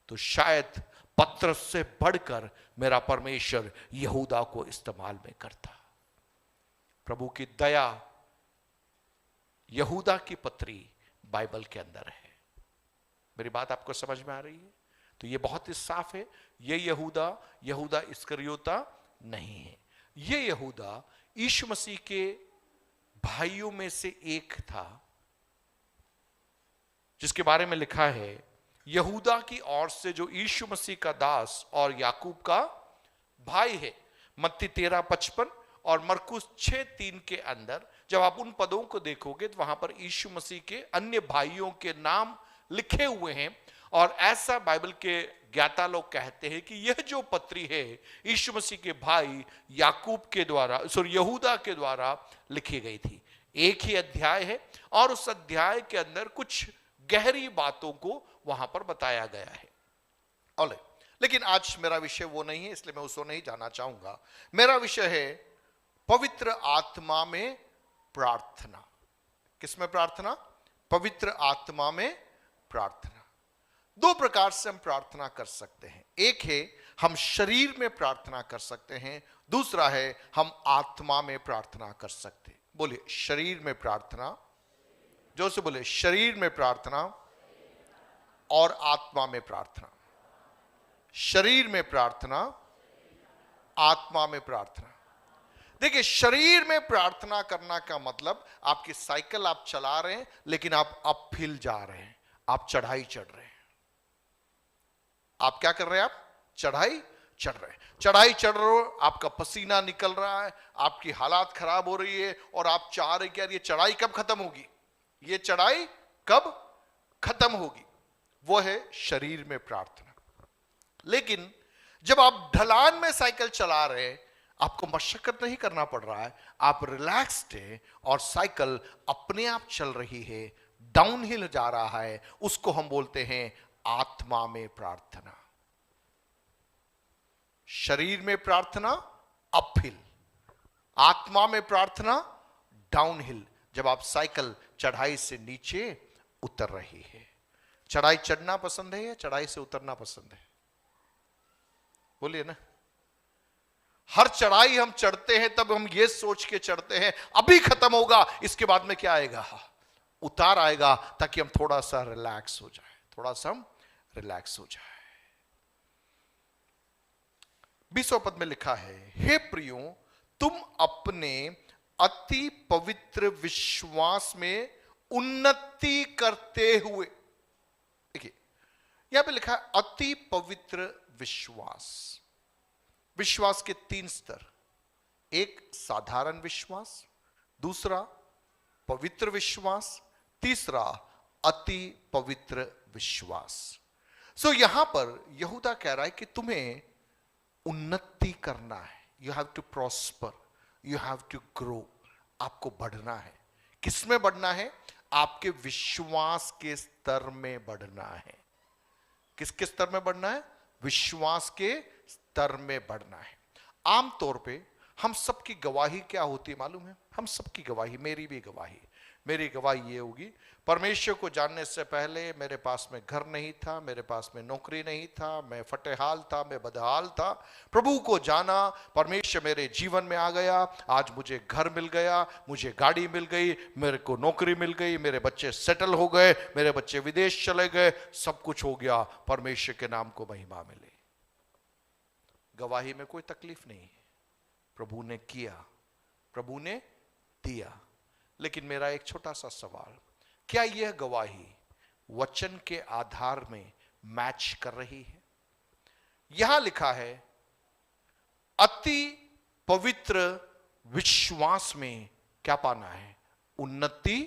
Speaker 4: तो शायद पत्रस से बढ़कर मेरा परमेश्वर यहूदा को इस्तेमाल में करता। प्रभु की दया, यहूदा की पत्री बाइबल के अंदर है। मेरी बात आपको समझ में आ रही है? तो ये बहुत ही साफ है, ये यहूदा इस्करियोता नहीं है। ये यहूदा यीशु मसीह के भाइयों में से एक था, जिसके बारे में लिखा है, यहूदा की ओर से जो यीशु मसीह का दास और याकूब का भाई है। मत्ती 13:55 और मरकुस 6:3 के अंदर जब आप उन पदों को देखोगे तो वहां पर यीशु मसीह के अन्य भाइयों के नाम लिखे हुए हैं। और ऐसा बाइबल के ज्ञाता लोग कहते हैं कि यह जो पत्री है यीशु मसीह के भाई याकूब के द्वारा, यहूदा के द्वारा लिखी गई थी। एक ही अध्याय है और उस अध्याय के अंदर कुछ गहरी बातों को वहां पर बताया गया है। और लेकिन आज मेरा विषय वो नहीं है, इसलिए मैं उसको नहीं जाना चाहूंगा। मेरा विषय है पवित्र आत्मा में प्रार्थना। किसमें प्रार्थना? पवित्र आत्मा में प्रार्थना। दो प्रकार से हम प्रार्थना कर सकते हैं। एक है हम शरीर में प्रार्थना कर सकते हैं, दूसरा है हम आत्मा में प्रार्थना कर सकते हैं। बोलिए शरीर में प्रार्थना, जोर से बोले शरीर में प्रार्थना और आत्मा में प्रार्थना। शरीर में प्रार्थना, आत्मा में प्रार्थना। देखिए, शरीर में प्रार्थना करना का मतलब आपकी साइकिल आप चला रहे हैं लेकिन आप अपहिल जा रहे हैं, आप चढ़ाई चढ़ रहे हैं। आप क्या कर रहे हैं? आप चढ़ाई चढ़ रहे हैं। चढ़ाई चढ़ रहे हो, आपका पसीना निकल रहा है, आपकी हालात खराब हो रही है और आप चाह रहे कि यार ये चढ़ाई कब खत्म होगी, ये चढ़ाई कब खत्म होगी। वो है शरीर में प्रार्थना। लेकिन जब आप ढलान में साइकिल चला रहे हैं, आपको मशक्कत नहीं करना पड़ रहा है, आप रिलैक्स्ड है और साइकिल अपने आप चल रही है, डाउनहिल जा रहा है, उसको हम बोलते हैं आत्मा में प्रार्थना। शरीर में प्रार्थना अपहिल, आत्मा में प्रार्थना डाउनहिल, जब आप साइकिल चढ़ाई से नीचे उतर रही है। चढ़ाई चढ़ना पसंद है या चढ़ाई से उतरना पसंद है? बोलिए ना। हर चढ़ाई हम चढ़ते हैं तब हम ये सोच के चढ़ते हैं अभी खत्म होगा, इसके बाद में क्या आएगा? उतार आएगा, ताकि हम थोड़ा सा रिलैक्स हो जाए, थोड़ा सा हम रिलैक्स हो जाए। 20वें पद में लिखा है, हे प्रियो, तुम अपने अति पवित्र विश्वास में उन्नति करते हुए। देखिए यहां पे लिखा है अति पवित्र विश्वास। विश्वास के 3 स्तर, एक साधारण विश्वास, दूसरा पवित्र विश्वास, तीसरा अति पवित्र विश्वास। यहां पर यहूदा कह रहा है कि तुम्हें उन्नति करना है, you have to prosper, you have to grow, आपको बढ़ना है। किसमें बढ़ना है? आपके विश्वास के स्तर में बढ़ना है। किसके स्तर में बढ़ना है? विश्वास के स्तर में बढ़ना है। आमतौर पे हम सबकी गवाही क्या होती है मालूम है? हम सबकी गवाही, मेरी भी गवाही, मेरी गवाही ये होगी, परमेश्वर को जानने से पहले मेरे पास में घर नहीं था, मेरे पास में नौकरी नहीं था, मैं फटेहाल था, मैं बदहाल था। प्रभु को जाना, परमेश्वर मेरे जीवन में आ गया, आज मुझे घर मिल गया, मुझे गाड़ी मिल गई, मेरे को नौकरी मिल गई, मेरे बच्चे सेटल हो गए, मेरे बच्चे विदेश चले गए, सब कुछ हो गया, परमेश्वर के नाम को महिमा मिले। गवाही में कोई तकलीफ नहीं है, प्रभु ने किया, प्रभु ने दिया। लेकिन मेरा एक छोटा सा सवाल, क्या यह गवाही वचन के आधार में मैच कर रही है? यहां लिखा है अति पवित्र विश्वास में क्या पाना है? उन्नति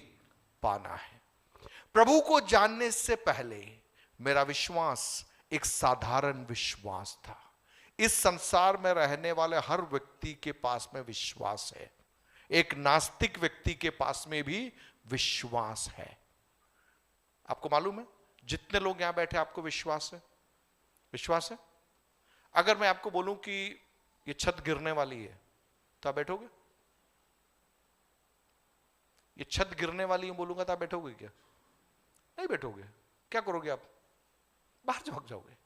Speaker 4: पाना है। प्रभु को जानने से पहले मेरा विश्वास एक साधारण विश्वास था। इस संसार में रहने वाले हर व्यक्ति के पास में विश्वास है, एक नास्तिक व्यक्ति के पास में भी विश्वास है। आपको मालूम है जितने लोग यहां बैठे आपको विश्वास है? विश्वास है? अगर मैं आपको बोलूं कि ये छत गिरने वाली है तो आप बैठोगे? ये छत गिरने वाली है बोलूंगा तो आप बैठोगे क्या? नहीं बैठोगे। क्या करोगे आप? बाहर भाग जाओगे।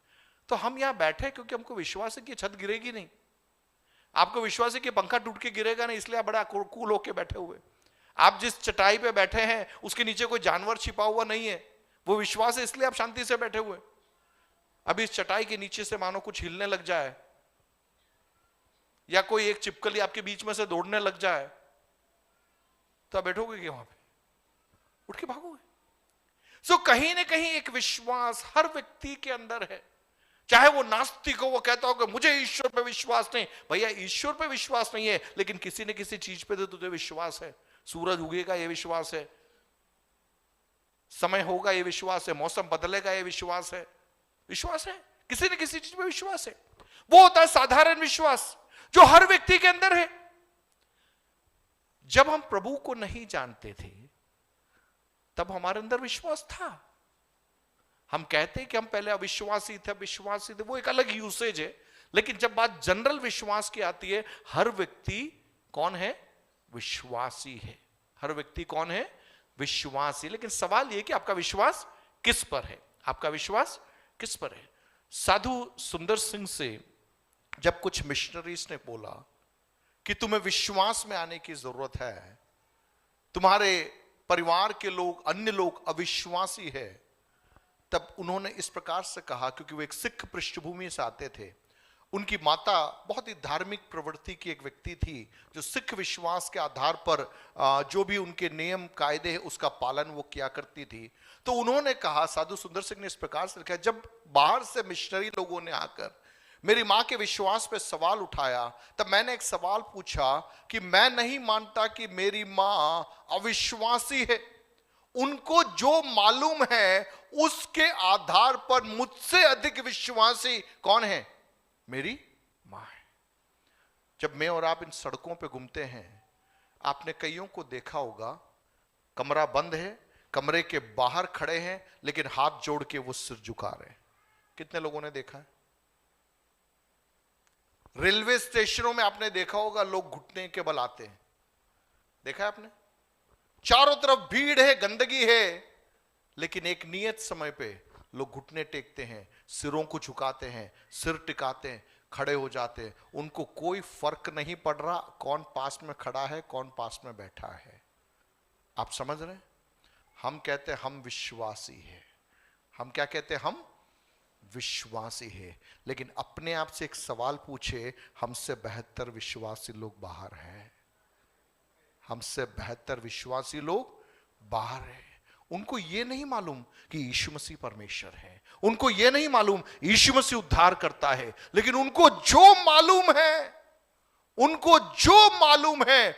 Speaker 4: तो हम यहां बैठे क्योंकि हमको विश्वास है कि छत गिरेगी नहीं। आपको विश्वास है कि पंखा टूट के गिरेगा नहीं, इसलिए आप बड़ा कूल होके बैठे हुए। आप जिस चटाई पे बैठे हैं उसके नीचे कोई जानवर छिपा हुआ नहीं है, वो विश्वास है, इसलिए आप शांति से बैठे हुए। अभी इस चटाई के नीचे से मानो कुछ हिलने लग जाए या कोई एक चिपकली आपके बीच में से दौड़ने लग जाए तो आप बैठोगे क्या? वहां पे उठ के भागोगे। सो कहीं ना कहीं एक विश्वास हर व्यक्ति के अंदर है। चाहे वो नास्तिक हो, वो कहता हो कि मुझे ईश्वर पे विश्वास नहीं। भैया ईश्वर पे विश्वास नहीं है, लेकिन किसी न किसी चीज पे तो तुझे विश्वास है। सूरज उगेगा ये विश्वास है, समय होगा ये विश्वास है, मौसम बदलेगा ये विश्वास है। विश्वास है, किसी न किसी चीज पे विश्वास है। वो होता है साधारण विश्वास जो हर व्यक्ति के अंदर है। जब हम प्रभु को नहीं जानते थे तब हमारे अंदर विश्वास था। हम कहते हैं कि हम पहले अविश्वासी थे, विश्वासी थे, वो एक अलग यूसेज है। लेकिन जब बात जनरल विश्वास की आती है, हर व्यक्ति कौन है? विश्वासी है। हर व्यक्ति कौन है? विश्वासी। लेकिन सवाल यह कि आपका विश्वास किस पर है? आपका विश्वास किस पर है? साधु सुंदर सिंह से जब कुछ मिशनरीज ने बोला कि तुम्हें विश्वास में आने की जरूरत है, तुम्हारे परिवार के लोग, अन्य लोग अविश्वासी है, तब उन्होंने इस प्रकार से कहा, क्योंकि वो एक सिख पृष्ठभूमि से आते थे। उनकी माता बहुत ही धार्मिक प्रवृत्ति की एक व्यक्ति थी, जो सिख विश्वास के आधार पर जो भी उनके नियम कायदे हैं उसका पालन वो किया करती थी। तो उन्होंने कहा, साधु सुंदर सिंह ने इस प्रकार से लिखा, जब बाहर से मिशनरी लोगों ने आकर मेरी मां के विश्वास पे सवाल उठाया, तब मैंने एक सवाल पूछा कि मैं नहीं मानता कि मेरी मां अविश्वासी है। उनको जो मालूम है उसके आधार पर मुझसे अधिक विश्वासी कौन है? मेरी मां है। जब मैं और आप इन सड़कों पे घूमते हैं, आपने कईयों को देखा होगा, कमरा बंद है, कमरे के बाहर खड़े हैं, लेकिन हाथ जोड़ के वो सिर झुका रहे हैं। कितने लोगों ने देखा है? रेलवे स्टेशनों में आपने देखा होगा, लोग घुटने के बल आते हैं। देखा है आपने? चारों तरफ भीड़ है, गंदगी है, लेकिन एक नियत समय पे लोग घुटने टेकते हैं, सिरों को झुकाते हैं, सिर टिकाते हैं, खड़े हो जाते हैं। उनको कोई फर्क नहीं पड़ रहा कौन पास में खड़ा है, कौन पास में बैठा है। आप समझ रहे हैं? हम कहते हैं हम विश्वासी हैं। हम क्या कहते हैं? हम विश्वासी है। लेकिन अपने आप से एक सवाल पूछे, हमसे बेहतर विश्वासी लोग बाहर हैं। हमसे बेहतर विश्वासी लोग बाहर हैं। उनको ये नहीं मालूम कि यीशु मसीह परमेश्वर है, उनको ये नहीं मालूम यीशु मसीह उद्धार करता है, लेकिन उनको जो मालूम है, उनको जो मालूम है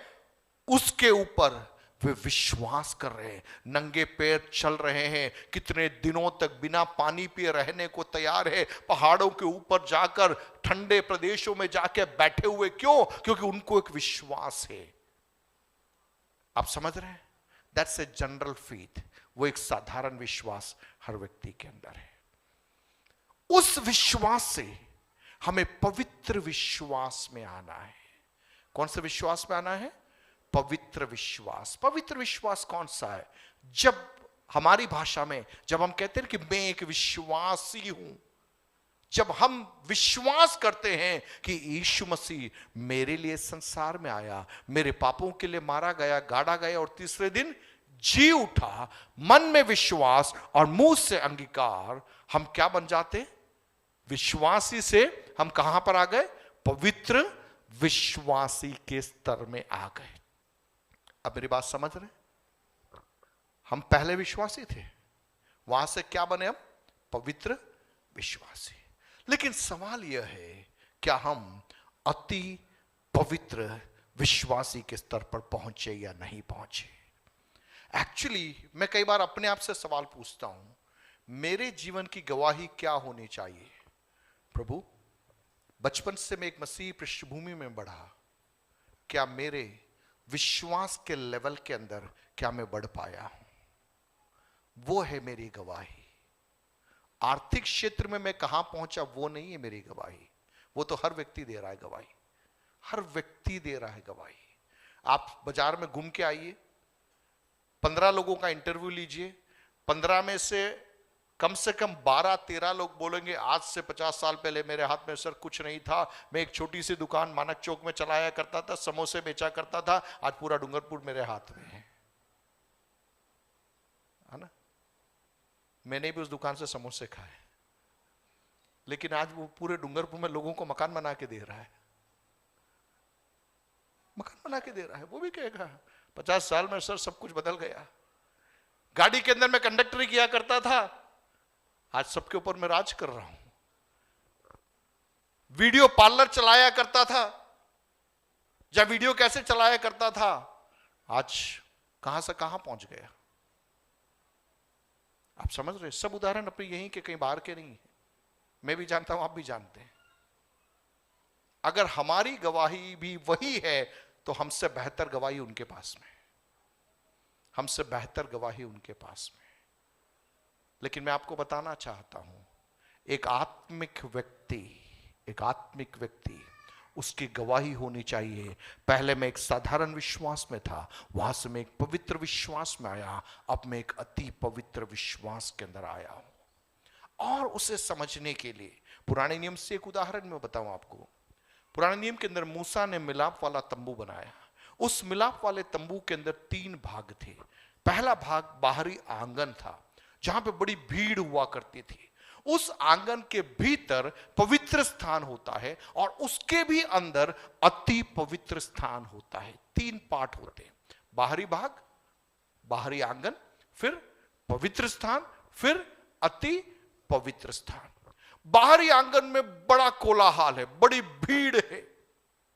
Speaker 4: उसके ऊपर वे विश्वास कर रहे हैं। नंगे पैर चल रहे हैं, कितने दिनों तक बिना पानी पिए रहने को तैयार है, पहाड़ों के ऊपर जाकर ठंडे प्रदेशों में जाके बैठे हुए। क्यों? क्योंकि उनको एक विश्वास है। आप समझ रहे हैं? That's a general faith. वो एक साधारण विश्वास हर व्यक्ति के अंदर है। उस विश्वास से हमें पवित्र विश्वास में आना है। कौन से विश्वास में आना है? पवित्र विश्वास। पवित्र विश्वास कौन सा है? जब हमारी भाषा में जब हम कहते हैं कि मैं एक विश्वासी हूं, जब हम विश्वास करते हैं कि यीशु मसीह मेरे लिए संसार में आया, मेरे पापों के लिए मारा गया, गाड़ा गया और तीसरे दिन जी उठा, मन में विश्वास और मुंह से अंगीकार, हम क्या बन जाते? विश्वासी से हम कहां पर आ गए? पवित्र विश्वासी के स्तर में आ गए। अब मेरी बात समझ रहे? हम पहले विश्वासी थे, वहां से क्या बने हम? पवित्र विश्वासी। लेकिन सवाल यह है, क्या हम अति पवित्र विश्वासी के स्तर पर पहुंचे या नहीं पहुंचे? एक्चुअली मैं कई बार अपने आप से सवाल पूछता हूं, मेरे जीवन की गवाही क्या होनी चाहिए? प्रभु, बचपन से मैं एक मसीह पृष्ठभूमि में बढ़ा, क्या मेरे विश्वास के लेवल के अंदर क्या मैं बढ़ पाया हूं? वो है मेरी गवाही। आर्थिक क्षेत्र में मैं कहां पहुंचा वो नहीं है मेरी गवाही, वो तो हर व्यक्ति दे रहा है गवाही। हर व्यक्ति दे रहा है गवाही। आप बाजार में घूम के आइए, 15 लोगों का इंटरव्यू लीजिए, 15 में से कम 12-13 लोग बोलेंगे आज से 50 साल पहले मेरे हाथ में सर कुछ नहीं था, मैं एक छोटी सी दुकान मानक चौक में चलाया करता था, समोसे बेचा करता था, आज पूरा डूंगरपुर मेरे हाथ में है ना? मैंने भी उस दुकान से समोसे खाए, लेकिन आज वो पूरे डूंगरपुर में लोगों को मकान बना के दे रहा है। मकान बना के दे रहा है। वो भी कहेगा 50 साल में सर सब कुछ बदल गया। गाड़ी के अंदर मैं कंडक्टरी किया करता था, आज सबके ऊपर मैं राज कर रहा हूं। वीडियो पार्लर चलाया करता था, जब वीडियो कैसे चलाया करता था, आज कहां से कहां पहुंच गया। आप समझ रहे? सब उदाहरण अपने यही के, कहीं बाहर के नहीं है। मैं भी जानता हूं, आप भी जानते हैं। अगर हमारी गवाही भी वही है तो हमसे बेहतर गवाही उनके पास में, हमसे बेहतर गवाही उनके पास में। लेकिन मैं आपको बताना चाहता हूं, एक आत्मिक व्यक्ति उसकी गवाही होनी चाहिए। पहले मैं एक साधारण विश्वास में था, वहां से मैं एक पवित्र विश्वास में आया, अब मैं एक अति पवित्र विश्वास के अंदर आया हूं। और उसे समझने के लिए पुराने नियम से एक उदाहरण मैं बताऊं आपको। पुराने नियम के अंदर मूसा ने मिलाप वाला तंबू बनाया। उस मिलाप वाले तंबू के अंदर 3 भाग थे। पहला भाग बाहरी आंगन था, जहां पे बड़ी भीड़ हुआ करती थी। उस आंगन के भीतर पवित्र स्थान होता है और उसके भी अंदर अति पवित्र स्थान होता है। 3 पार्ट होते हैं, बाहरी भाग, बाहरी आंगन, फिर पवित्र स्थान, फिर अति पवित्र स्थान। बाहरी आंगन में बड़ा कोलाहल है, बड़ी भीड़ है।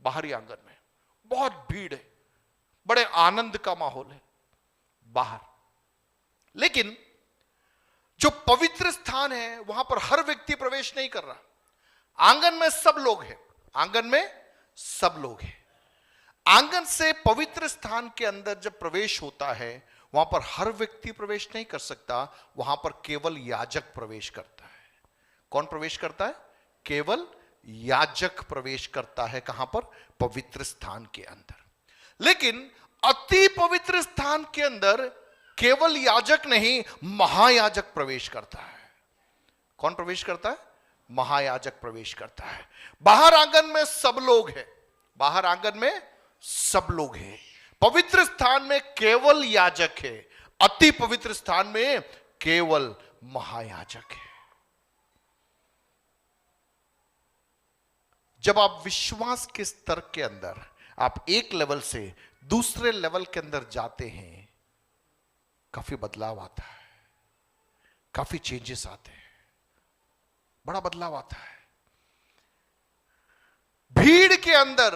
Speaker 4: बाहरी आंगन में बहुत भीड़ है, बड़े आनंद का माहौल है बाहर। लेकिन जो पवित्र स्थान है वहां पर हर व्यक्ति प्रवेश नहीं कर रहा। आंगन में सब लोग हैं, आंगन में सब लोग हैं। आंगन से पवित्र स्थान के अंदर जब प्रवेश होता है, वहां पर हर व्यक्ति प्रवेश नहीं कर सकता, वहां पर केवल याजक प्रवेश करता है। कौन प्रवेश करता है? केवल याजक प्रवेश करता है। कहां पर? पवित्र स्थान के अंदर। लेकिन अति पवित्र स्थान के अंदर केवल याजक नहीं, महायाजक प्रवेश करता है। कौन प्रवेश करता है? महायाजक प्रवेश करता है। बाहर आंगन में सब लोग हैं, बाहर आंगन में सब लोग हैं। पवित्र स्थान में केवल याजक है, अति पवित्र स्थान में केवल महायाजक है। जब आप विश्वास के स्तर के अंदर आप एक लेवल से दूसरे लेवल के अंदर जाते हैं, काफी बदलाव आता है, काफी चेंजेस आते हैं, बड़ा बदलाव आता है। भीड़ के अंदर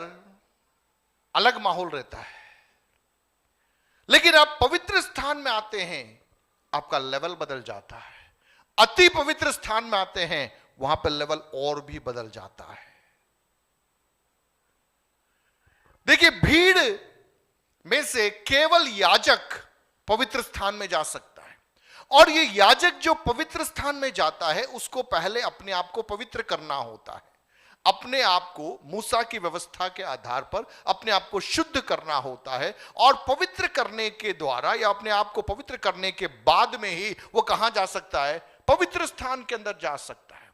Speaker 4: अलग माहौल रहता है, लेकिन आप पवित्र स्थान में आते हैं, आपका लेवल बदल जाता है। अति पवित्र स्थान में आते हैं, वहां पर लेवल और भी बदल जाता है। देखिए, भीड़ में से केवल याजक पवित्र स्थान में जा सकता है। और ये याजक जो पवित्र स्थान में जाता है, उसको पहले अपने आप को पवित्र करना होता है। अपने आप को मूसा की व्यवस्था के आधार पर अपने आप को शुद्ध करना होता है। और पवित्र करने के द्वारा या अपने आप को पवित्र करने के बाद में ही वो कहां जा सकता है? पवित्र स्थान के अंदर जा सकता है।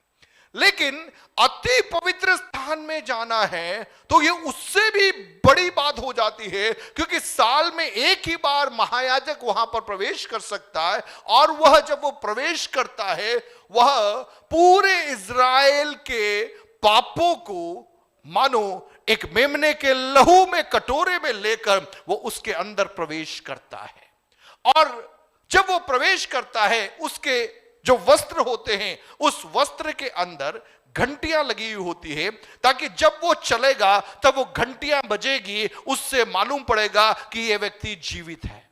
Speaker 4: लेकिन अति पवित्र स्थान में जाना है तो ये उससे भी बड़ी बात हो जाती है, क्योंकि साल में एक ही बार महायाजक वहां पर प्रवेश कर सकता है। और वह जब वो प्रवेश करता है, वह पूरे इज़राइल के पापों को मानो एक मेमने के लहू में कटोरे में लेकर वो उसके अंदर प्रवेश करता है। और जब वो प्रवेश करता है, उसके जो वस्त्र होते हैं, उस वस्त्र के अंदर घंटियां लगी हुई होती है, ताकि जब वो चलेगा तब वो घंटियां बजेगी, उससे मालूम पड़ेगा कि ये व्यक्ति जीवित है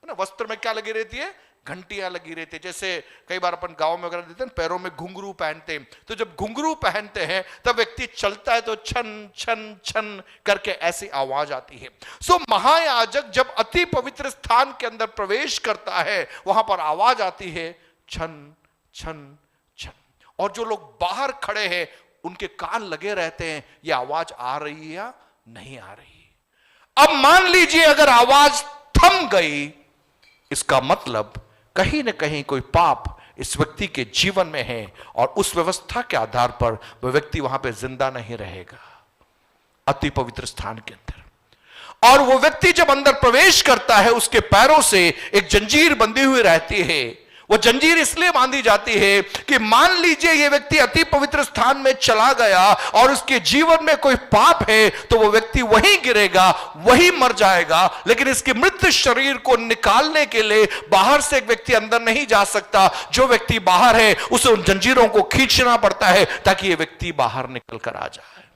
Speaker 4: ना। वस्त्र में क्या लगी रहती है? घंटियां लगी रहती है। जैसे कई बार अपन गांव में वगैरह देते हैं, पैरों में घुंघरू पहनते हैं, तो जब घुंघरू पहनते हैं तब व्यक्ति चलता है तो छन छन छन करके ऐसी आवाज आती है। सो महायाजक जब अति पवित्र स्थान के अंदर प्रवेश करता है, वहां पर आवाज आती है छन छन छन। और जो लोग बाहर खड़े हैं, उनके कान लगे रहते हैं, ये आवाज आ रही है या नहीं आ रही। अब मान लीजिए अगर आवाज थम गई, इसका मतलब कहीं ना कहीं कोई पाप इस व्यक्ति के जीवन में है, और उस व्यवस्था के आधार पर वह व्यक्ति वहां पे जिंदा नहीं रहेगा अति पवित्र स्थान के अंदर। और वो व्यक्ति जब अंदर प्रवेश करता है, उसके पैरों से एक जंजीर बंधी हुई रहती है, वो जंजीर इसलिए बांधी जाती है कि मान लीजिए ये व्यक्ति अति पवित्र स्थान में चला गया और उसके जीवन में कोई पाप है तो वो व्यक्ति वहीं गिरेगा, वहीं मर जाएगा। लेकिन इसके मृत शरीर को निकालने के लिए बाहर से एक व्यक्ति अंदर नहीं जा सकता। जो व्यक्ति बाहर है उसे उन जंजीरों को खींचना पड़ता है ताकि ये व्यक्ति बाहर निकल कर आ जाए।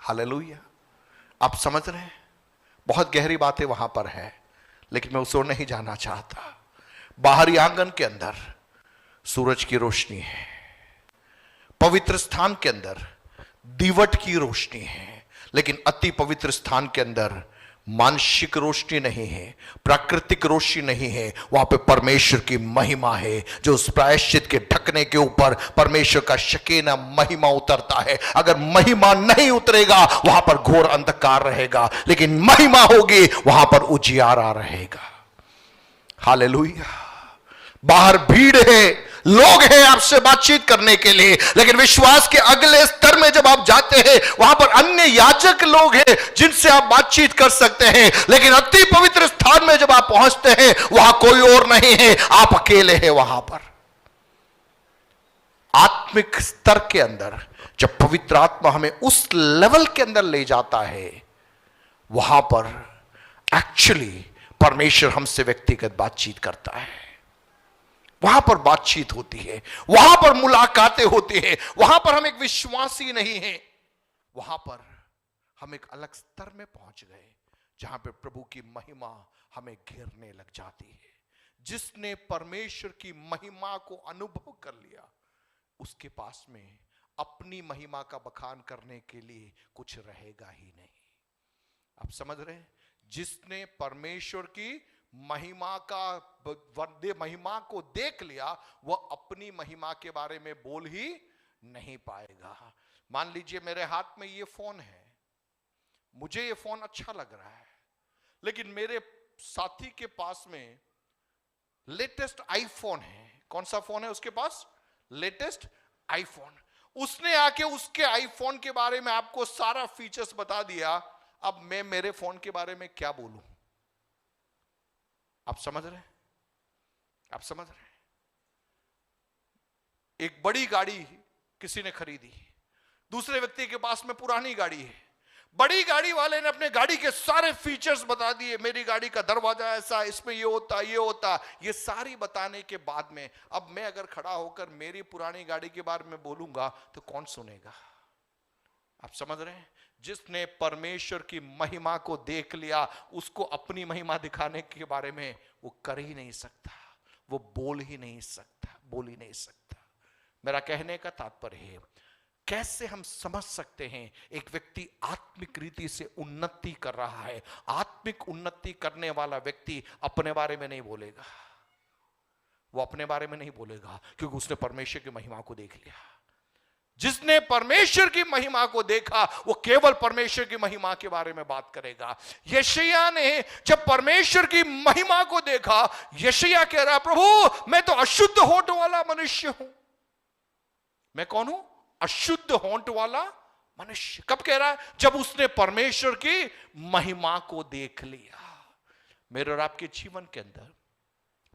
Speaker 4: हालेलुया। आप समझ रहे हैं, बहुत गहरी बातें वहां पर है, लेकिन मैं उस ओर नहीं जाना चाहता। बाहरी आंगन के अंदर सूरज की रोशनी है, पवित्र स्थान के अंदर दीवट की रोशनी है, लेकिन अति पवित्र स्थान के अंदर मानसिक रोशनी नहीं है, प्राकृतिक रोशनी नहीं है। वहां पे परमेश्वर की महिमा है, जो उस प्रायश्चित के ढकने के ऊपर परमेश्वर का शकीना महिमा उतरता है। अगर महिमा नहीं उतरेगा वहां पर घोर अंधकार रहेगा, लेकिन महिमा होगी वहां पर उजियारा रहेगा। हालेलुया। बाहर भीड़ है, लोग हैं आपसे बातचीत करने के लिए, लेकिन विश्वास के अगले स्तर में जब आप जाते हैं वहां पर अन्य याजक लोग हैं जिनसे आप बातचीत कर सकते हैं। लेकिन अति पवित्र स्थान में जब आप पहुंचते हैं वहां कोई और नहीं है, आप अकेले हैं। वहां पर आत्मिक स्तर के अंदर जब पवित्र आत्मा हमें उस लेवल के अंदर ले जाता है, वहां पर एक्चुअली परमेश्वर हमसे व्यक्तिगत बातचीत करता है। वहां पर बातचीत होती है, वहां पर मुलाकातें होती है। वहां पर हम एक विश्वासी नहीं है, वहां पर हम एक अलग स्तर में पहुंच गए जहां पे प्रभु की महिमा हमें घेरने लग जाती है। जिसने परमेश्वर की महिमा को अनुभव कर लिया उसके पास में अपनी महिमा का बखान करने के लिए कुछ रहेगा ही नहीं। आप समझ रहे हैं? जिसने परमेश्वर की महिमा को देख लिया वह अपनी महिमा के बारे में बोल ही नहीं पाएगा। मान लीजिए मेरे हाथ में ये फोन है, मुझे ये फोन अच्छा लग रहा है, लेकिन मेरे साथी के पास में लेटेस्ट आईफोन है। कौन सा फोन है उसके पास? Latest iPhone. उसने आके उसके आईफोन के बारे में आपको सारा फीचर्स बता दिया। अब मैं मेरे फोन के बारे में क्या बोलूं? आप समझ रहे हैं? आप समझ रहे हैं? एक बड़ी गाड़ी किसी ने खरीदी, दूसरे व्यक्ति के पास में पुरानी गाड़ी है। बड़ी गाड़ी वाले ने अपने गाड़ी के सारे फीचर्स बता दिए। मेरी गाड़ी का दरवाजा ऐसा, इसमें ये होता, ये होता, ये सारी बताने के बाद में अब मैं अगर खड़ा होकर मेरी पुरानी गाड़ी के बारे में बोलूंगा तो कौन सुनेगा? आप समझ रहे हैं? जिसने परमेश्वर की महिमा को देख लिया उसको अपनी महिमा दिखाने के बारे में वो कर ही नहीं सकता, वो बोल ही नहीं सकता। मेरा कहने का तात्पर्य है, कैसे हम समझ सकते हैं एक व्यक्ति आत्मिक रीति से उन्नति कर रहा है? आत्मिक उन्नति करने वाला व्यक्ति अपने बारे में नहीं बोलेगा, वो अपने बारे में नहीं बोलेगा क्योंकि उसने परमेश्वर की महिमा को देख लिया। जिसने परमेश्वर की महिमा को देखा वो केवल परमेश्वर की महिमा के बारे में बात करेगा। यशायाह ने जब परमेश्वर की महिमा को देखा, यशायाह कह रहा, प्रभु मैं तो अशुद्ध होंठ वाला मनुष्य हूं। मैं कौन हूं? अशुद्ध होंठ वाला मनुष्य। कब कह रहा है? जब उसने परमेश्वर की महिमा को देख लिया। मेरे और आपके जीवन के अंदर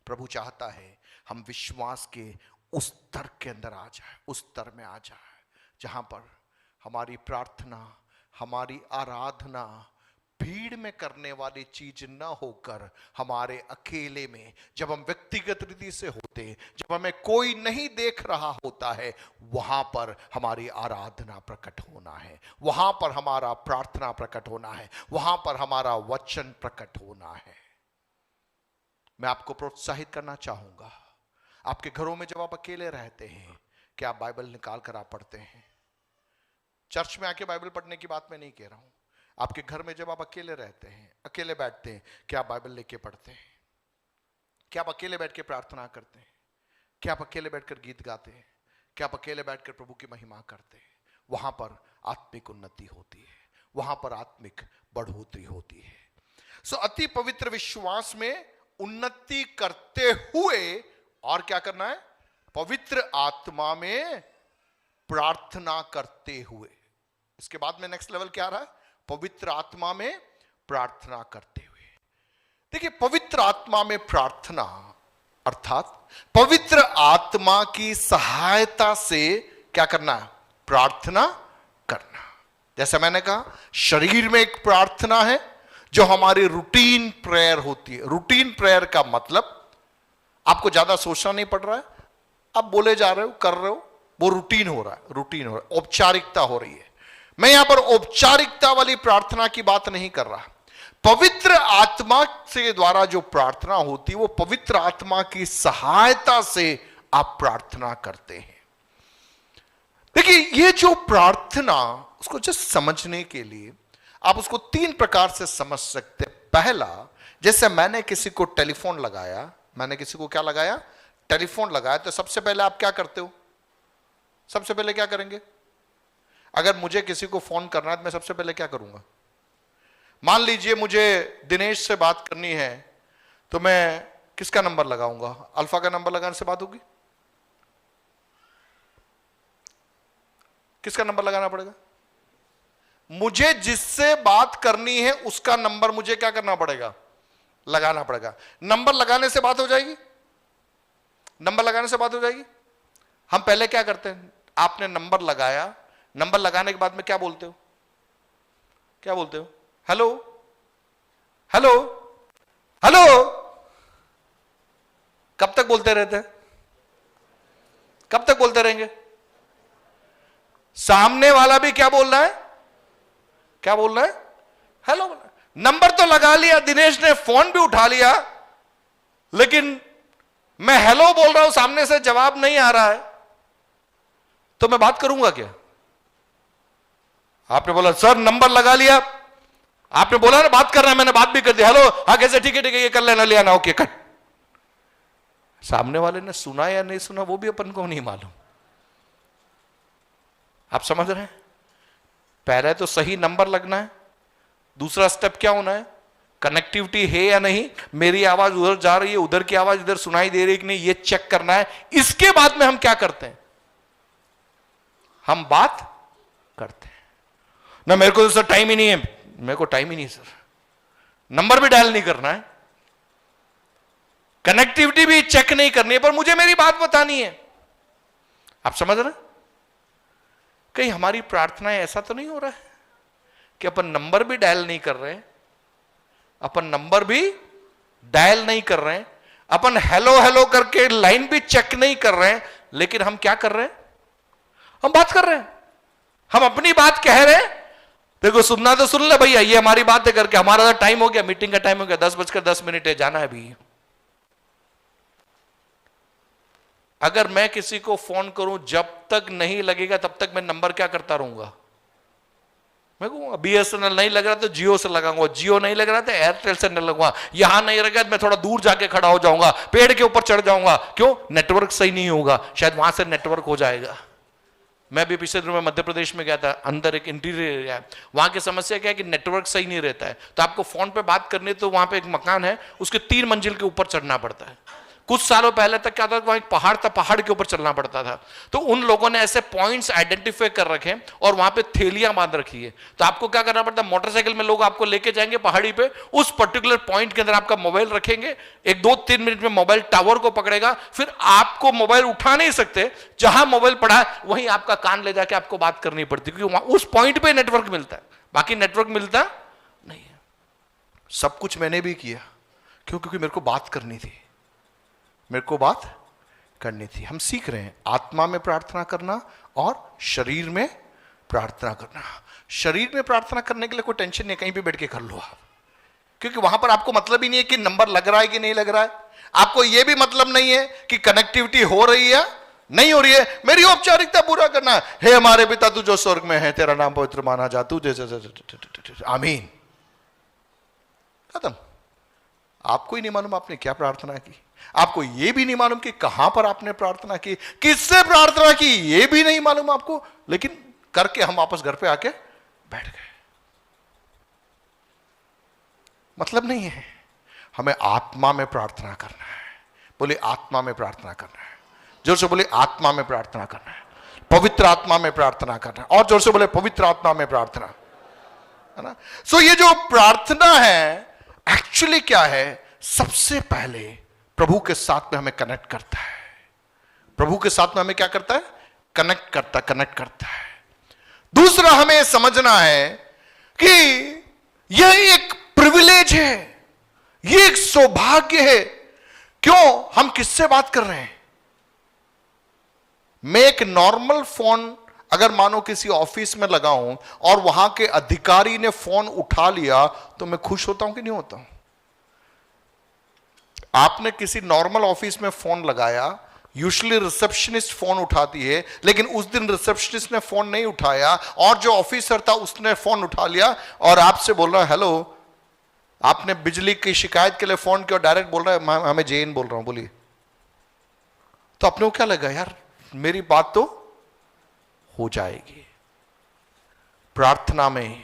Speaker 4: प्रभु चाहता है हम विश्वास के उस स्तर के अंदर आ जाए, उस स्तर में आ जाए जहां पर हमारी प्रार्थना, हमारी आराधना भीड़ में करने वाली चीज न होकर हमारे अकेले में, जब हम व्यक्तिगत रीति से होते, जब हमें कोई नहीं देख रहा होता है, वहां पर हमारी आराधना प्रकट होना है, वहां पर हमारा प्रार्थना प्रकट होना है, वहां पर हमारा वचन प्रकट होना है। मैं आपको प्रोत्साहित करना चाहूंगा, आपके घरों में जब आप अकेले रहते हैं क्या आप बाइबल निकाल कर आप पढ़ते हैं? चर्च में आके बाइबल पढ़ने की बात मैं नहीं कह रहा हूं। आपके घर में जब आप अकेले रहते हैं, अकेले बैठते हैं, क्या आप बाइबल लेके पढ़ते हैं? क्या आप अकेले बैठ के प्रार्थना करते हैं? क्या आप अकेले बैठकर गीत गाते हैं? क्या आप अकेले बैठकर प्रभु की महिमा करते हैं? वहां पर आत्मिक उन्नति होती है, वहां पर आत्मिक बढ़ोतरी होती है। सो अति पवित्र विश्वास में उन्नति करते हुए और क्या करना है? पवित्र आत्मा में प्रार्थना करते हुए। इसके बाद में नेक्स्ट लेवल क्या आ रहा है? पवित्र आत्मा में प्रार्थना करते हुए। देखिए, पवित्र आत्मा में प्रार्थना अर्थात पवित्र आत्मा की सहायता से क्या करना है? प्रार्थना करना। जैसे मैंने कहा, शरीर में एक प्रार्थना है जो हमारी रूटीन प्रेयर होती है। रूटीन प्रेयर का मतलब आपको ज्यादा सोचना नहीं पड़ रहा है, आप बोले जा रहे हो, कर रहे हो, वो रूटीन हो रहा है, रूटीन हो रहा है, औपचारिकता हो रही है। मैं यहां पर औपचारिकता वाली प्रार्थना की बात नहीं कर रहा। पवित्र आत्मा से द्वारा जो प्रार्थना होती है वो पवित्र आत्मा की सहायता से आप प्रार्थना करते हैं। देखिए, ये जो प्रार्थना, उसको जस्ट समझने के लिए आप उसको 3 प्रकार से समझ सकते हैं। पहला, जैसे मैंने किसी को टेलीफोन लगाया, मैंने किसी को क्या लगाया? टेलीफोन लगाया, तो सबसे पहले आप क्या करते हो? सबसे पहले क्या करेंगे? अगर मुझे किसी को फोन करना है तो मैं सबसे पहले क्या करूंगा? मान लीजिए मुझे दिनेश से बात करनी है, तो मैं किसका नंबर लगाऊंगा? अल्फा का नंबर लगाने से बात होगी? किसका नंबर लगाना पड़ेगा? मुझे जिससे बात करनी है उसका नंबर मुझे क्या करना पड़ेगा? लगाना पड़ेगा। नंबर लगाने से बात हो जाएगी? नंबर लगाने से बात हो जाएगी? हम पहले क्या करते हैं? आपने नंबर लगाया, नंबर लगाने के बाद में क्या बोलते हो? क्या बोलते हो? Hello, hello, hello. कब तक बोलते रहते हैं? कब तक बोलते रहेंगे? सामने वाला भी क्या बोल रहा है? क्या बोल रहा है? हेलो। नंबर तो लगा लिया, दिनेश ने फोन भी उठा लिया, लेकिन मैं हेलो बोल रहा हूं, सामने से जवाब नहीं आ रहा है, तो मैं बात करूंगा क्या? आपने बोला सर नंबर लगा लिया, आपने बोला ना बात कर रहा है, मैंने बात भी कर दी, हेलो, हाँ कैसे, ठीक है ठीक है, ये कर लेना, ले आना, ओके कट। सामने वाले ने सुना या नहीं सुना वो भी अपन को नहीं मालूम। आप समझ रहे हैं? पहले तो सही नंबर लगना है, दूसरा स्टेप क्या होना है? कनेक्टिविटी है या नहीं, मेरी आवाज उधर जा रही है, उधर की आवाज इधर सुनाई दे रही है कि नहीं, ये चेक करना है। इसके बाद में हम क्या करते हैं? हम बात करते हैं ना। मेरे को तो सर टाइम ही नहीं है, मेरे को टाइम ही नहीं सर, नंबर भी डायल नहीं करना है, कनेक्टिविटी भी चेक नहीं करनी है, पर मुझे मेरी बात बतानी है। आप समझ रहे? कहीं हमारी प्रार्थनाएं ऐसा तो नहीं हो रहा है कि अपन नंबर भी डायल नहीं कर रहे हैं, अपन नंबर भी डायल नहीं कर रहे हैं, अपन हेलो हेलो करके लाइन भी चेक नहीं कर रहे हैं, लेकिन हम क्या कर रहे हैं? हम बात कर रहे हैं, हम अपनी बात कह रहे हैं। देखो, सुनना तो सुन ले भैया, ये हमारी बात है करके, हमारा टाइम हो गया, मीटिंग का टाइम हो गया, 10:10 है, जाना है अभी। अगर मैं किसी को फोन करूं, जब तक नहीं लगेगा तब तक मैं नंबर क्या करता रहूंगा? मैं कहूंगा BSNL नहीं लग रहा तो जियो से लगाऊंगा, जियो नहीं लग रहा तो एयरटेल से नहीं लगूंगा, यहां नहीं लगा तो मैं थोड़ा दूर जाके खड़ा हो जाऊंगा, पेड़ के ऊपर चढ़ जाऊंगा। क्यों? नेटवर्क सही नहीं होगा, शायद वहां से नेटवर्क हो जाएगा। मैं भी पिछले दिनों में मध्य प्रदेश में गया था, अंदर एक इंटीरियर एरिया है, वहां की समस्या क्या है कि नेटवर्क सही नहीं रहता है, तो आपको फोन पे बात करनी है तो वहां पे एक मकान है, उसके 3 मंजिल के ऊपर चढ़ना पड़ता है। कुछ सालों पहले तक क्या था, वहां एक पहाड़ था, पहाड़ के ऊपर चलना पड़ता था। तो उन लोगों ने ऐसे पॉइंट्स आइडेंटिफाई कर रखे और वहां पे थैलियां बांध रखी है, तो आपको क्या करना पड़ता है? मोटरसाइकिल में लोग आपको लेके जाएंगे पहाड़ी पे, उस पर्टिकुलर पॉइंट के अंदर आपका मोबाइल रखेंगे, 1-2-3 मिनट में मोबाइल टावर को पकड़ेगा, फिर आपको मोबाइल उठा नहीं सकते, जहां मोबाइल पड़ा है वहीं आपका कान ले जाके आपको बात करनी पड़ती है, क्योंकि वहां उस पॉइंट पे नेटवर्क मिलता है, बाकी नेटवर्क मिलता नहीं है। सब कुछ मैंने भी किया, क्यों? क्योंकि मेरे को बात करनी थी, मेरे को बात करनी थी। हम सीख रहे हैं आत्मा में प्रार्थना करना और शरीर में प्रार्थना करना। शरीर में प्रार्थना करने के लिए कोई टेंशन नहीं, कहीं भी बैठ के कर लो आप, क्योंकि वहां पर आपको मतलब ही नहीं है कि नंबर लग रहा है कि नहीं लग रहा है, आपको यह भी मतलब नहीं है कि कनेक्टिविटी हो रही है नहीं हो रही है। मेरी औपचारिकता पूरा करना है, हे हमारे पिता तू जो स्वर्ग में है, तेरा नाम पवित्र माना जा, तू जैसे आमीन, खत्म। आपको ही नहीं मालूम आपने क्या प्रार्थना की, आपको यह भी नहीं मालूम कि कहां पर आपने प्रार्थना की, किससे प्रार्थना की, यह भी नहीं मालूम आपको, लेकिन करके हम वापस घर पे आके बैठ गए। मतलब नहीं है। हमें आत्मा में प्रार्थना करना है। बोले आत्मा में प्रार्थना करना है, जोर से बोले आत्मा में प्रार्थना करना है, पवित्र आत्मा में प्रार्थना करना है, और जोर से बोले पवित्र आत्मा में प्रार्थना, है ना। सो ये जो प्रार्थना है एक्चुअली क्या है? सबसे पहले प्रभु के साथ में हमें कनेक्ट करता है। प्रभु के साथ में हमें क्या करता है? कनेक्ट करता है। दूसरा हमें समझना है कि यह एक प्रिविलेज है, यह एक सौभाग्य है। क्यों? हम किससे बात कर रहे हैं? मैं एक नॉर्मल फोन अगर मानो किसी ऑफिस में लगाऊं और वहां के अधिकारी ने फोन उठा लिया तो मैं खुश होता हूं कि नहीं होता हूं? आपने किसी नॉर्मल ऑफिस में फोन लगाया, यूजुअली रिसेप्शनिस्ट फोन उठाती है, लेकिन उस दिन रिसेप्शनिस्ट ने फोन नहीं उठाया और जो ऑफिसर था उसने फोन उठा लिया और आपसे बोल रहा है हेलो, आपने बिजली की शिकायत के लिए फोन किया, डायरेक्ट बोल रहा है हमें जेन बोल रहा हूं, बोलिए। तो अपने को क्या लगा, यार मेरी बात तो हो जाएगी। प्रार्थना में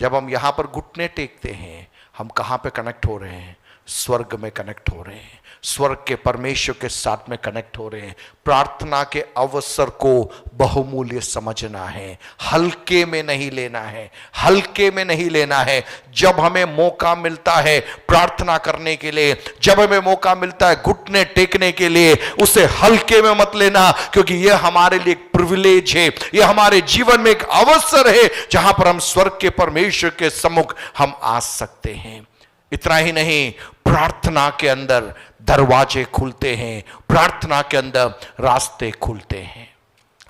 Speaker 4: जब हम यहां पर घुटने टेकते हैं, हम कहां पे कनेक्ट हो रहे हैं? स्वर्ग में कनेक्ट हो रहे हैं, स्वर्ग के परमेश्वर के साथ में कनेक्ट हो रहे हैं। प्रार्थना के अवसर को बहुमूल्य समझना है, हल्के में नहीं लेना है, हल्के में नहीं लेना है। जब हमें मौका मिलता है प्रार्थना करने के लिए, जब हमें मौका मिलता है घुटने टेकने के लिए, उसे हल्के में मत लेना, क्योंकि यह हमारे लिए एक प्रिविलेज है, यह हमारे जीवन में एक अवसर है जहां पर हम स्वर्ग के परमेश्वर के सम्मुख हम आ सकते हैं। इतना ही नहीं, प्रार्थना के अंदर दरवाजे खुलते हैं, प्रार्थना के अंदर रास्ते खुलते हैं।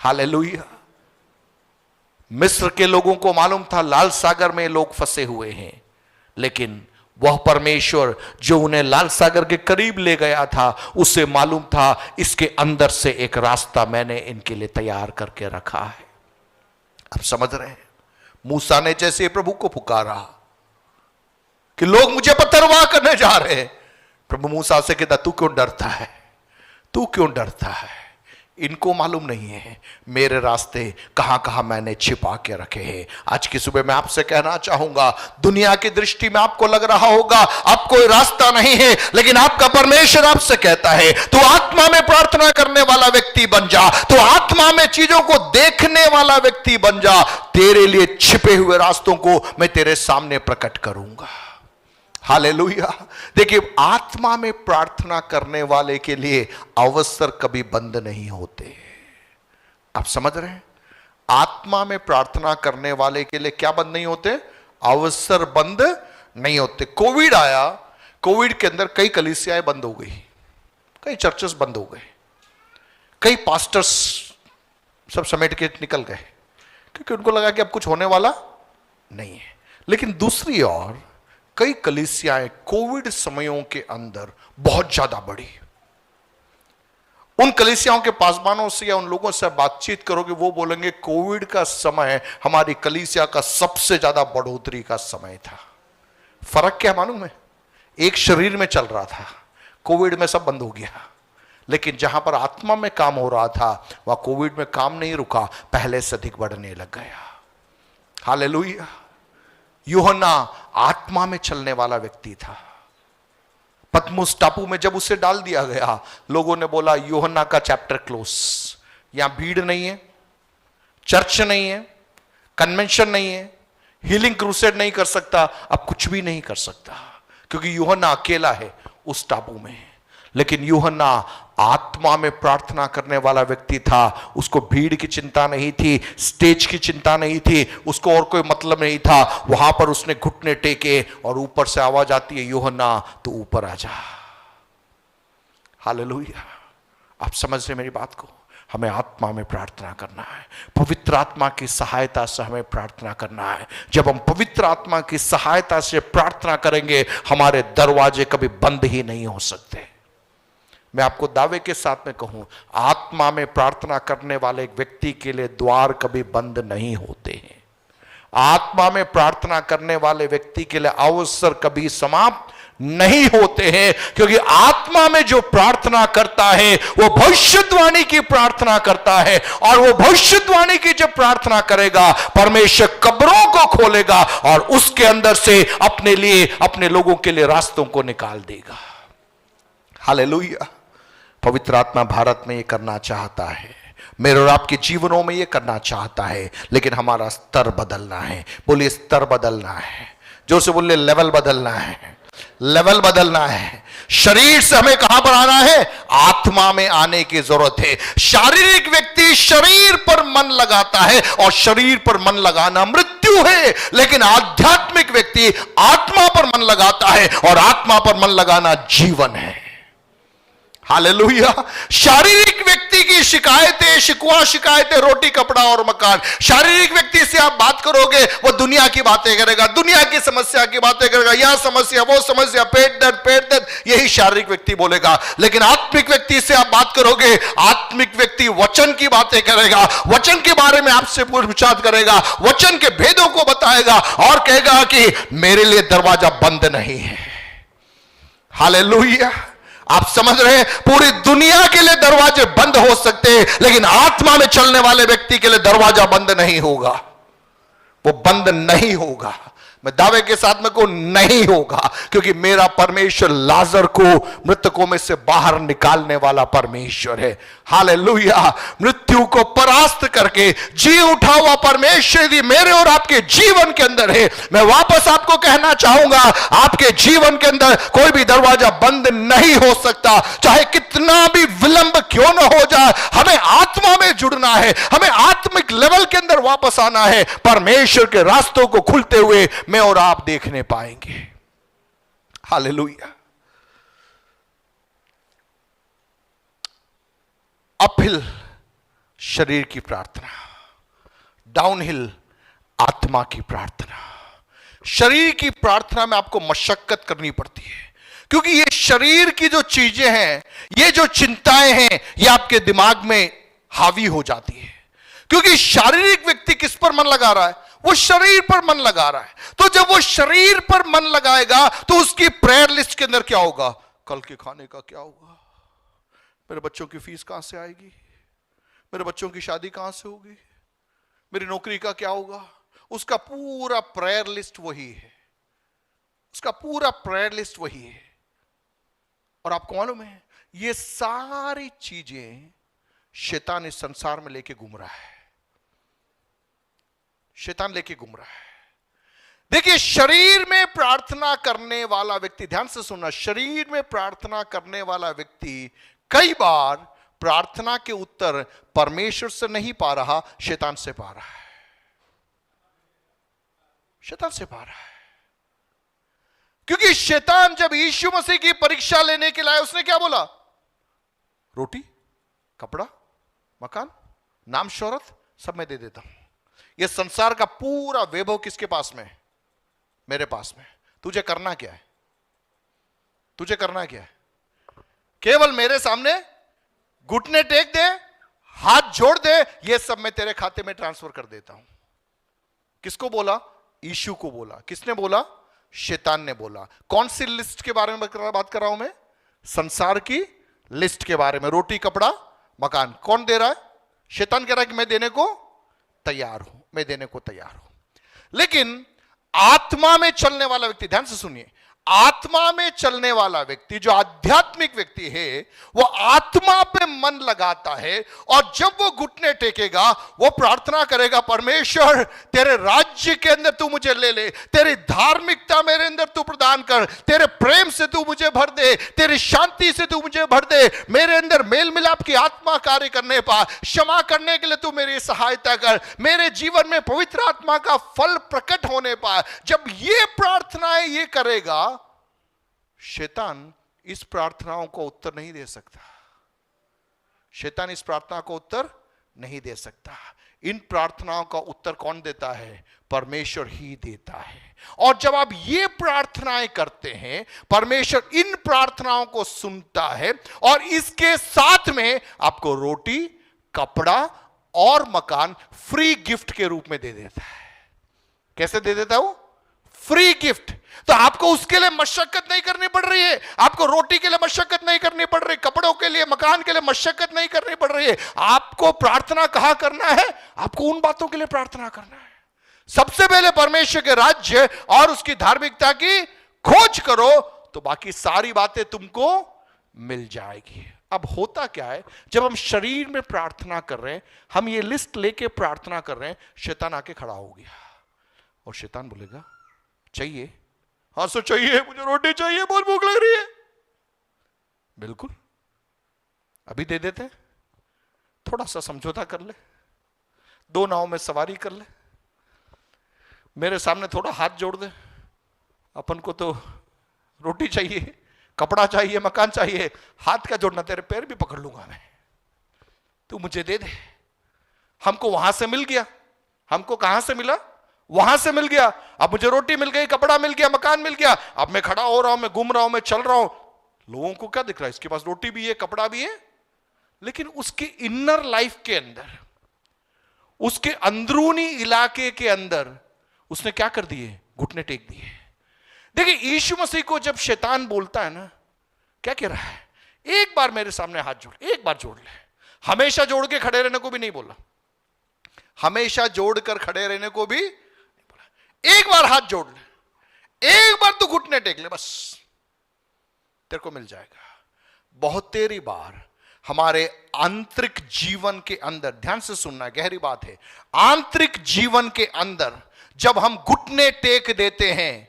Speaker 4: हालेलुया। मिस्र के लोगों को मालूम था लाल सागर में लोग फंसे हुए हैं, लेकिन वह परमेश्वर जो उन्हें लाल सागर के करीब ले गया था, उसे मालूम था इसके अंदर से एक रास्ता मैंने इनके लिए तैयार करके रखा है। अब समझ रहे हैं? मूसा ने जैसे प्रभु को पुकारा कि लोग मुझे पत्थरवाह करने जा रहे हैं, प्रभु मूसा से कहता तू क्यों डरता है? तू क्यों डरता है? इनको मालूम नहीं है मेरे रास्ते कहां कहां मैंने छिपा के रखे हैं। आज की सुबह मैं आपसे कहना चाहूंगा, दुनिया की दृष्टि में आपको लग रहा होगा आप कोई रास्ता नहीं है, लेकिन आपका परमेश्वर आपसे कहता है तू आत्मा में प्रार्थना करने वाला व्यक्ति बन जा, तू आत्मा में चीजों को देखने वाला व्यक्ति बन जा, तेरे लिए छिपे हुए रास्तों को मैं तेरे सामने प्रकट करूंगा। हालेलुया। देखिए, आत्मा में प्रार्थना करने वाले के लिए अवसर कभी बंद नहीं होते। आप समझ रहे हैं? आत्मा में प्रार्थना करने वाले के लिए क्या बंद नहीं होते? अवसर बंद नहीं होते। कोविड आया, कोविड के अंदर कई कलीसियाएं बंद हो गई, कई चर्चेस बंद हो गए, कई पास्टर्स सब समेट के निकल गए, क्योंकि उनको लगा कि अब कुछ होने वाला नहीं है। लेकिन दूसरी ओर कई कलीसियाएं कोविड समयों के अंदर बहुत ज्यादा बढ़ी। उन कलीसियाओं के पासवानों से या उन लोगों से बातचीत करोगे, वो बोलेंगे कोविड का समय हमारी कलीसिया का सबसे ज्यादा बढ़ोतरी का समय था। फर्क क्या मालूम है? एक शरीर में चल रहा था, कोविड में सब बंद हो गया, लेकिन जहां पर आत्मा में काम हो रहा था वह कोविड में काम नहीं रुका, पहले से अधिक बढ़ने लग गया। हालेलुया। यूहन्ना आत्मा में चलने वाला व्यक्ति था। पतमुस टापू में जब उसे डाल दिया गया, लोगों ने बोला यूहन्ना का चैप्टर क्लोज। यहां भीड़ नहीं है, चर्च नहीं है, कन्वेंशन नहीं है, हीलिंग क्रूसेड नहीं कर सकता, अब कुछ भी नहीं कर सकता, क्योंकि यूहन्ना अकेला है उस टापू में। लेकिन यूहन्ना आत्मा में प्रार्थना करने वाला व्यक्ति था। उसको भीड़ की चिंता नहीं थी, स्टेज की चिंता नहीं थी, उसको और कोई मतलब नहीं था। वहां पर उसने घुटने टेके और ऊपर से आवाज आती है यूहन्ना तो ऊपर आ जा। हालेलुया। आप समझ रहे मेरी बात को? हमें आत्मा में प्रार्थना करना है, पवित्र आत्मा की सहायता से हमें प्रार्थना करना है। जब हम पवित्र आत्मा की सहायता से प्रार्थना करेंगे, हमारे दरवाजे कभी बंद ही नहीं हो सकते। मैं आपको दावे के साथ में कहूं, आत्मा में प्रार्थना करने वाले व्यक्ति के लिए द्वार कभी बंद नहीं होते हैं। आत्मा में प्रार्थना करने वाले व्यक्ति के लिए अवसर कभी समाप्त नहीं होते हैं, क्योंकि आत्मा में जो प्रार्थना करता है वो भविष्यवाणी की प्रार्थना करता है, और वो भविष्यवाणी की जब प्रार्थना करेगा, परमेश्वर कब्रों को खोलेगा और उसके अंदर से अपने लिए, अपने लोगों के लिए रास्तों को निकाल देगा। हालेलुया। पवित्र आत्मा भारत में ये करना चाहता है, मेरे और आपके जीवनों में ये करना चाहता है, लेकिन हमारा स्तर बदलना है। बोलिए स्तर बदलना है, जोर से बोलिए लेवल बदलना है। लेवल बदलना है। शरीर से हमें कहां पर आना है? आत्मा में आने की जरूरत है। शारीरिक व्यक्ति शरीर पर मन लगाता है और शरीर पर मन लगाना मृत्यु है, लेकिन आध्यात्मिक व्यक्ति आत्मा पर मन लगाता है और आत्मा पर मन लगाना जीवन है। हालेलुया। शारीरिक व्यक्ति की शिकायतें, शिकायतें रोटी, कपड़ा और मकान। शारीरिक व्यक्ति से आप बात करोगे, वो दुनिया की बातें करेगा, दुनिया की समस्या की बातें करेगा, यह समस्या, वो समस्या, पेट दर्द, यही शारीरिक व्यक्ति बोलेगा। लेकिन आत्मिक व्यक्ति से आप बात करोगे, आत्मिक व्यक्ति वचन की बातें करेगा, वचन के बारे में आपसे पूछताछ करेगा, वचन के भेदों को बताएगा और कहेगा कि मेरे लिए दरवाजा बंद नहीं है। हालेलुया। आप समझ रहे हैं, पूरी दुनिया के लिए दरवाजे बंद हो सकते हैं, लेकिन आत्मा में चलने वाले व्यक्ति के लिए दरवाजा बंद नहीं होगा। वो बंद नहीं होगा। मैं दावे के साथ में को नहीं होगा, क्योंकि मेरा परमेश्वर लाजर को मृतकों में से बाहर निकालने वाला परमेश्वर है। हालेलुया। मृत्यु को परास्त करके जी उठा हुआ परमेश्वर यदि मेरे और आपके जीवन के अंदर है, मैं वापस आपको कहना चाहूंगा, आपके जीवन के अंदर कोई भी दरवाजा बंद नहीं हो सकता, चाहे कितना भी विलंब क्यों न हो जाए। हमें आत्मा में जुड़ना है, हमें आत्मिक लेवल के अंदर वापस आना है। परमेश्वर के रास्तों को खुलते हुए मैं और आप देखने पाएंगे। हालेलुया। अपहिल शरीर की प्रार्थना, डाउनहिल आत्मा की प्रार्थना। शरीर की प्रार्थना में आपको मशक्कत करनी पड़ती है, क्योंकि ये शरीर की जो चीजें हैं, ये जो चिंताएं हैं, ये आपके दिमाग में हावी हो जाती है। क्योंकि शारीरिक व्यक्ति किस पर मन लगा रहा है? वो शरीर पर मन लगा रहा है। तो जब वो शरीर पर मन लगाएगा तो उसकी प्रेयर लिस्ट के अंदर क्या होगा? कल के खाने का क्या होगा? मेरे बच्चों की फीस कहां से आएगी? मेरे बच्चों की शादी कहां से होगी? मेरी नौकरी का क्या होगा? उसका पूरा प्रेयर लिस्ट वही है। उसका पूरा प्रेयर लिस्ट वही है। और आपको मालूम है, ये सारी चीजें शैतान इस संसार में लेके घूम रहा है। शैतान लेके घूम रहा है। देखिए, शरीर में प्रार्थना करने वाला व्यक्ति, ध्यान से सुनना, शरीर में प्रार्थना करने वाला व्यक्ति कई बार प्रार्थना के उत्तर परमेश्वर से नहीं पा रहा, शैतान से पा रहा है। शैतान से पा रहा है। क्योंकि शैतान जब यीशु मसीह की परीक्षा लेने के लिए आया, उसने क्या बोला? रोटी, कपड़ा, मकान, नाम, शोहरत सब मैं दे देता हूं। यह संसार का पूरा वैभव किसके पास में? मेरे पास में। तुझे करना क्या है? तुझे करना क्या है? केवल मेरे सामने घुटने टेक दे, हाथ जोड़ दे, यह सब मैं तेरे खाते में ट्रांसफर कर देता हूं। किसको बोला? यीशु को बोला। किसने बोला? शैतान ने बोला। कौन सी लिस्ट के बारे में बात कर रहा हूं मैं? संसार की लिस्ट के बारे में। रोटी, कपड़ा, मकान कौन दे रहा है? शैतान कह रहा है कि मैं देने को तैयार हूं, मैं देने को तैयार हूं। लेकिन आत्मा में चलने वाला व्यक्ति, ध्यान से सुनिए, आत्मा में चलने वाला व्यक्ति, जो आध्यात्मिक व्यक्ति है, वो आत्मा पे मन लगाता है। और जब वो घुटने टेकेगा, वो प्रार्थना करेगा, परमेश्वर तेरे राज्य के अंदर तू मुझे ले ले, तेरी धार्मिकता मेरे अंदर तू प्रदान कर, तेरे प्रेम से तू मुझे भर दे, तेरी शांति से तू मुझे भर दे, मेरे अंदर मेल मिलाप की आत्मा कार्य करने पा, क्षमा करने के लिए तू मेरी सहायता कर, मेरे जीवन में पवित्र आत्मा का फल प्रकट होने पा। जब ये प्रार्थनाएं ये करेगा, शैतान इस प्रार्थनाओं को उत्तर नहीं दे सकता। शैतान इस प्रार्थना को उत्तर नहीं दे सकता। इन प्रार्थनाओं का उत्तर कौन देता है? परमेश्वर ही देता है। और जब आप ये प्रार्थनाएं करते हैं, परमेश्वर इन प्रार्थनाओं को सुनता है और इसके साथ में आपको रोटी, कपड़ा और मकान फ्री गिफ्ट के रूप में दे देता है। कैसे दे देता है वो? Free gift. तो आपको उसके लिए मशक्कत नहीं करनी पड़ रही है। आपको रोटी के लिए मशक्कत नहीं करनी पड़ रही, कपड़ों के लिए, मकान के लिए मशक्कत नहीं करनी पड़ रही है। आपको प्रार्थना कहां करना है? आपको उन बातों के लिए प्रार्थना करना है। सबसे पहले परमेश्वर के राज्य और उसकी धार्मिकता की खोज करो, तो बाकी सारी बातें तुमको मिल जाएगी। अब होता क्या है, जब हम शरीर में प्रार्थना कर रहे हैं, हम ये लिस्ट लेके प्रार्थना कर रहे हैं, शैतान आके खड़ा हो गया और शैतान बोलेगा चाहिए हाँ सो चाहिए, मुझे रोटी चाहिए, बहुत भूख लग रही है। बिल्कुल, अभी दे देते हैं, थोड़ा सा समझौता कर ले, 2 नाव में सवारी कर ले, मेरे सामने थोड़ा हाथ जोड़ दे, अपन को तो रोटी चाहिए, कपड़ा चाहिए, मकान चाहिए, हाथ क्या जोड़ना, तेरे पैर भी पकड़ लूंगा मैं, तू मुझे दे दे। हमको वहां से मिल गया, हमको कहां से मिला, वहां से मिल गया। अब मुझे रोटी मिल गई, कपड़ा मिल गया, मकान मिल गया, अब मैं खड़ा हो रहा हूं, मैं घूम रहा हूं, मैं चल रहा हूं। लोगों को क्या दिख रहा है, इसके पास रोटी भी है, कपड़ा भी है, लेकिन उसके इनर लाइफ के अंदर, उसके अंदरूनी इलाके के अंदर उसने क्या कर दिए, घुटने टेक दिए। देखिए यीशु मसीह को जब शैतान बोलता है ना, क्या कह रहा है, एक बार मेरे सामने हाथ जोड़, एक बार जोड़ ले। हमेशा जोड़ के खड़े रहने को भी नहीं बोला, हमेशा जोड़कर खड़े रहने को भी नहीं बोला, एक बार हाथ जोड़ ले, एक बार तू घुटने टेक ले, बस तेरे को मिल जाएगा। बहुत तेरी बार हमारे आंतरिक जीवन के अंदर, ध्यान से सुनना, गहरी बात है, आंतरिक जीवन के अंदर जब हम घुटने टेक देते हैं,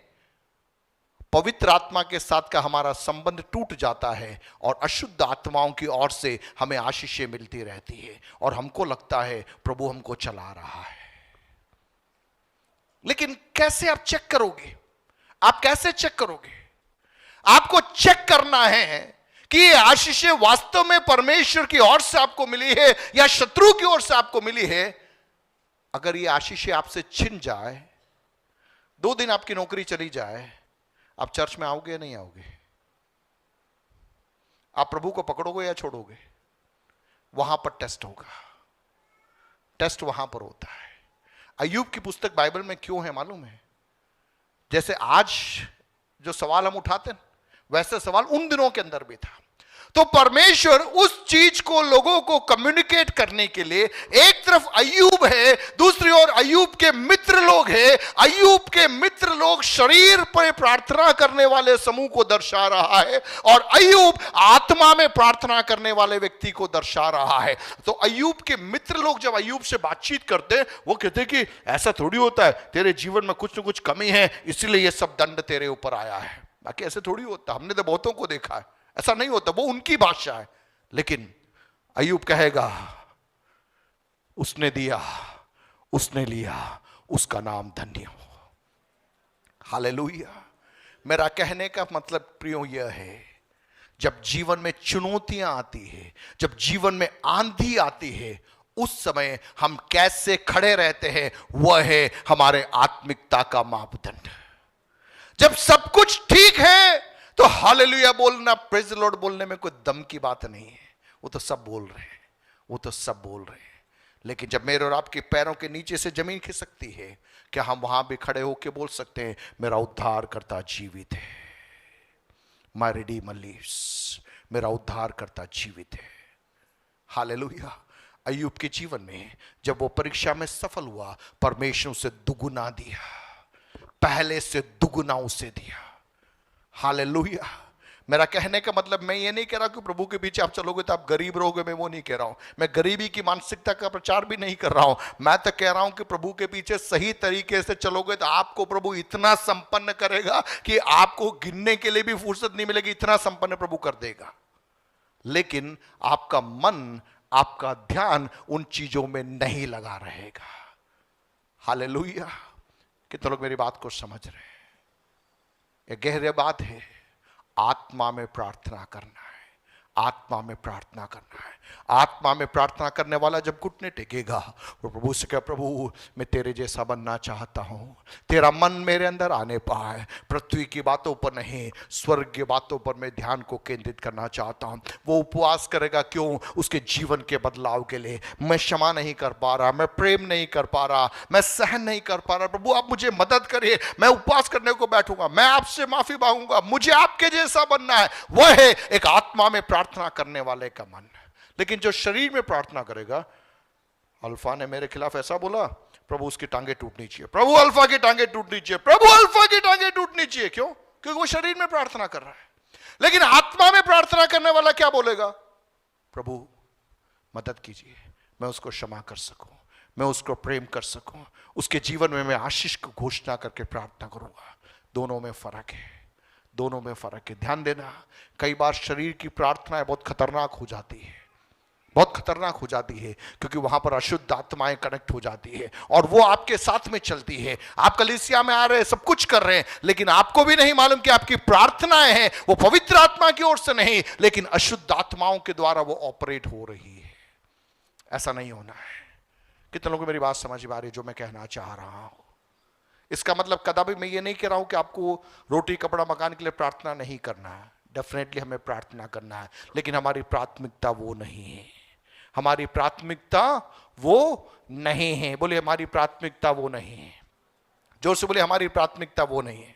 Speaker 4: पवित्र आत्मा के साथ का हमारा संबंध टूट जाता है और अशुद्ध आत्माओं की ओर से हमें आशीषें मिलती रहती है और हमको लगता है प्रभु हमको चला रहा है। लेकिन कैसे आप चेक करोगे, आप कैसे चेक करोगे? आपको चेक करना है कि ये आशीषें वास्तव में परमेश्वर की ओर से आपको मिली है या शत्रु की ओर से आपको मिली है। अगर ये आशीषें आपसे छिन जाए, 2 दिन आपकी नौकरी चली जाए, आप चर्च में आओगे या नहीं आओगे? आप प्रभु को पकड़ोगे या छोड़ोगे? वहां पर टेस्ट होगा, टेस्ट वहां पर होता है। अय्यूब की पुस्तक बाइबल में क्यों है मालूम है? जैसे आज जो सवाल हम उठाते हैं, वैसे सवाल उन दिनों के अंदर भी था। तो परमेश्वर उस चीज को लोगों को कम्युनिकेट करने के लिए, एक तरफ अय्यूब है, दूसरी ओर अय्यूब के मित्र लोग हैं। अय्यूब के मित्र लोग शरीर पर प्रार्थना करने वाले समूह को दर्शा रहा है और अय्यूब आत्मा में प्रार्थना करने वाले व्यक्ति को दर्शा रहा है। तो अय्यूब के मित्र लोग जब अय्यूब से बातचीत करते हैं, वो कहते हैं कि ऐसा थोड़ी होता है, तेरे जीवन में कुछ न कुछ कमी है, इसलिए ये सब दंड तेरे ऊपर आया है। बाकी ऐसे थोड़ी होता, हमने तो बहुतों को देखा है, ऐसा नहीं होता, वो उनकी भाषा है। लेकिन अय्यूब कहेगा, उसने दिया, उसने लिया, उसका नाम धन्य हो। हालेलुया। मेरा कहने का मतलब प्रियो यह है, जब जीवन में चुनौतियां आती है, जब जीवन में आंधी आती है, उस समय हम कैसे खड़े रहते हैं, वह है हमारे आत्मिकता का मापदंड। जब सब कुछ ठीक है तो हालेलुया बोलना, प्रेज द लॉर्ड बोलने में कोई दम की बात नहीं है, वो तो सब बोल रहे हैं, वो तो सब बोल रहे हैं। लेकिन जब मेरे और आपके पैरों के नीचे से जमीन खिसकती है, क्या हम वहां भी खड़े होकर बोल सकते हैं, मेरा उद्धार करता जीवित है, माय रिडीमर लिव्स, मेरा उद्धार करता जीवित है। हालेलुया। अय्यूब के जीवन में जब वो परीक्षा में सफल हुआ, परमेश्वर उसे दुगुना दिया, पहले से दुगुना उसे दिया। हालेलुया। मेरा कहने का मतलब, मैं ये नहीं कह रहा कि प्रभु के पीछे आप चलोगे तो आप गरीब रहोगे, मैं वो नहीं कह रहा हूं। मैं गरीबी की मानसिकता का प्रचार भी नहीं कर रहा हूं। मैं तो कह रहा हूं कि प्रभु के पीछे सही तरीके से चलोगे तो आपको प्रभु इतना संपन्न करेगा कि आपको गिनने के लिए भी फुर्सत नहीं मिलेगी, इतना संपन्न प्रभु कर देगा। लेकिन आपका मन, आपका ध्यान उन चीजों में नहीं लगा रहेगा। हालेलुया। कितने लोग मेरी बात को समझ रहे हैं? यह गहरी बात है। आत्मा में प्रार्थना करना है, आत्मा में प्रार्थना करना है। आत्मा में प्रार्थना करने वाला जब घुटने टेकेगा, वो प्रभु से कहे, प्रभु मैं तेरे जैसा बनना चाहता हूं, तेरा मन मेरे अंदर आने पाए, पृथ्वी की बातों पर नहीं, स्वर्ग की बातों पर मैं ध्यान को केंद्रित करना चाहता हूं। वो उपवास करेगा, क्यों? उसके जीवन के बदलाव के लिए। मैं क्षमा नहीं कर पा रहा, मैं प्रेम नहीं कर पा रहा, मैं सहन नहीं कर पा रहा, प्रभु आप मुझे मदद करिए, मैं उपवास करने को बैठूंगा, मैं आपसे माफी मांगूंगा, मुझे आपके जैसा बनना है। वह है एक आत्मा में प्रार्थना करने वाले का मन। लेकिन जो शरीर में प्रार्थना करेगा, अल्फा ने मेरे खिलाफ ऐसा बोला, प्रभु उसकी टांगे टूटनी चाहिए, प्रभु अल्फा की टांगे टूटनी चाहिए, प्रभु अल्फा की टांगे टूटनी चाहिए। क्यों? क्योंकि वो शरीर में प्रार्थना कर रहा है। लेकिन आत्मा में प्रार्थना करने वाला क्या बोलेगा? प्रभु मदद कीजिए, मैं उसको क्षमा कर सकूं, मैं उसको प्रेम कर सकूं, उसके जीवन में मैं आशीष को घोषणा करके प्रार्थना करूंगा। दोनों में फर्क है, दोनों में फर्क है। ध्यान देना, कई बार शरीर की प्रार्थनाएं बहुत खतरनाक हो जाती है, बहुत खतरनाक हो जाती है, क्योंकि वहां पर अशुद्ध आत्माएं कनेक्ट हो जाती है और वो आपके साथ में चलती है। आप कलीसिया में आ रहे हैं, सब कुछ कर रहे हैं, लेकिन आपको भी नहीं मालूम कि आपकी प्रार्थनाएं हैं वो पवित्र आत्मा की ओर से नहीं, लेकिन अशुद्ध आत्माओं के द्वारा वो ऑपरेट हो रही है। ऐसा नहीं होना है। कितने लोगों को मेरी बात समझ में आ रही है जो मैं कहना चाह रहा हूं? इसका मतलब कदापि मैं ये नहीं कह रहा हूं कि आपको रोटी कपड़ा मकान के लिए प्रार्थना नहीं करना है। डेफिनेटली हमें प्रार्थना करना है, लेकिन हमारी प्राथमिकता वो नहीं है। हमारी प्राथमिकता वो नहीं है। बोले हमारी प्राथमिकता वो नहीं है। जोर से बोले हमारी प्राथमिकता वो नहीं है।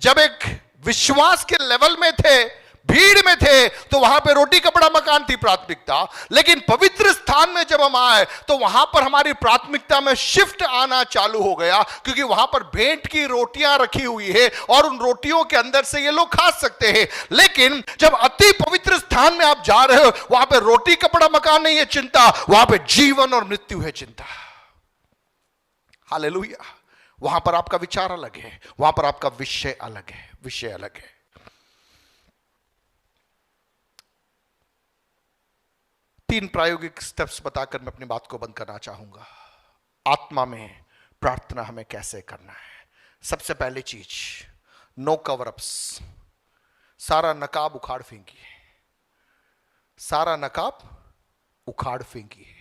Speaker 4: जब एक विश्वास के लेवल में थे, भीड़ में थे, तो वहां पे रोटी कपड़ा मकान थी प्राथमिकता, लेकिन पवित्र स्थान में जब हम आए तो वहां पर हमारी प्राथमिकता में शिफ्ट आना चालू हो गया, क्योंकि वहां पर भेंट की रोटियां रखी हुई है और उन रोटियों के अंदर से ये लोग खा सकते हैं। लेकिन जब अति पवित्र स्थान में आप जा रहे हो, वहां पर रोटी कपड़ा मकान नहीं है चिंता, वहां पर जीवन और मृत्यु है चिंता। हालेलुया। वहां पर आपका विचार अलग है, वहां पर आपका विषय अलग है, विषय अलग है। तीन प्रायोगिक स्टेप्स बताकर मैं अपनी बात को बंद करना चाहूंगा। आत्मा में प्रार्थना हमें कैसे करना है। सबसे पहली चीज, नो कवर अप्स। सारा नकाब उखाड़ फेंकिए, सारा नकाब उखाड़ फेंकिए।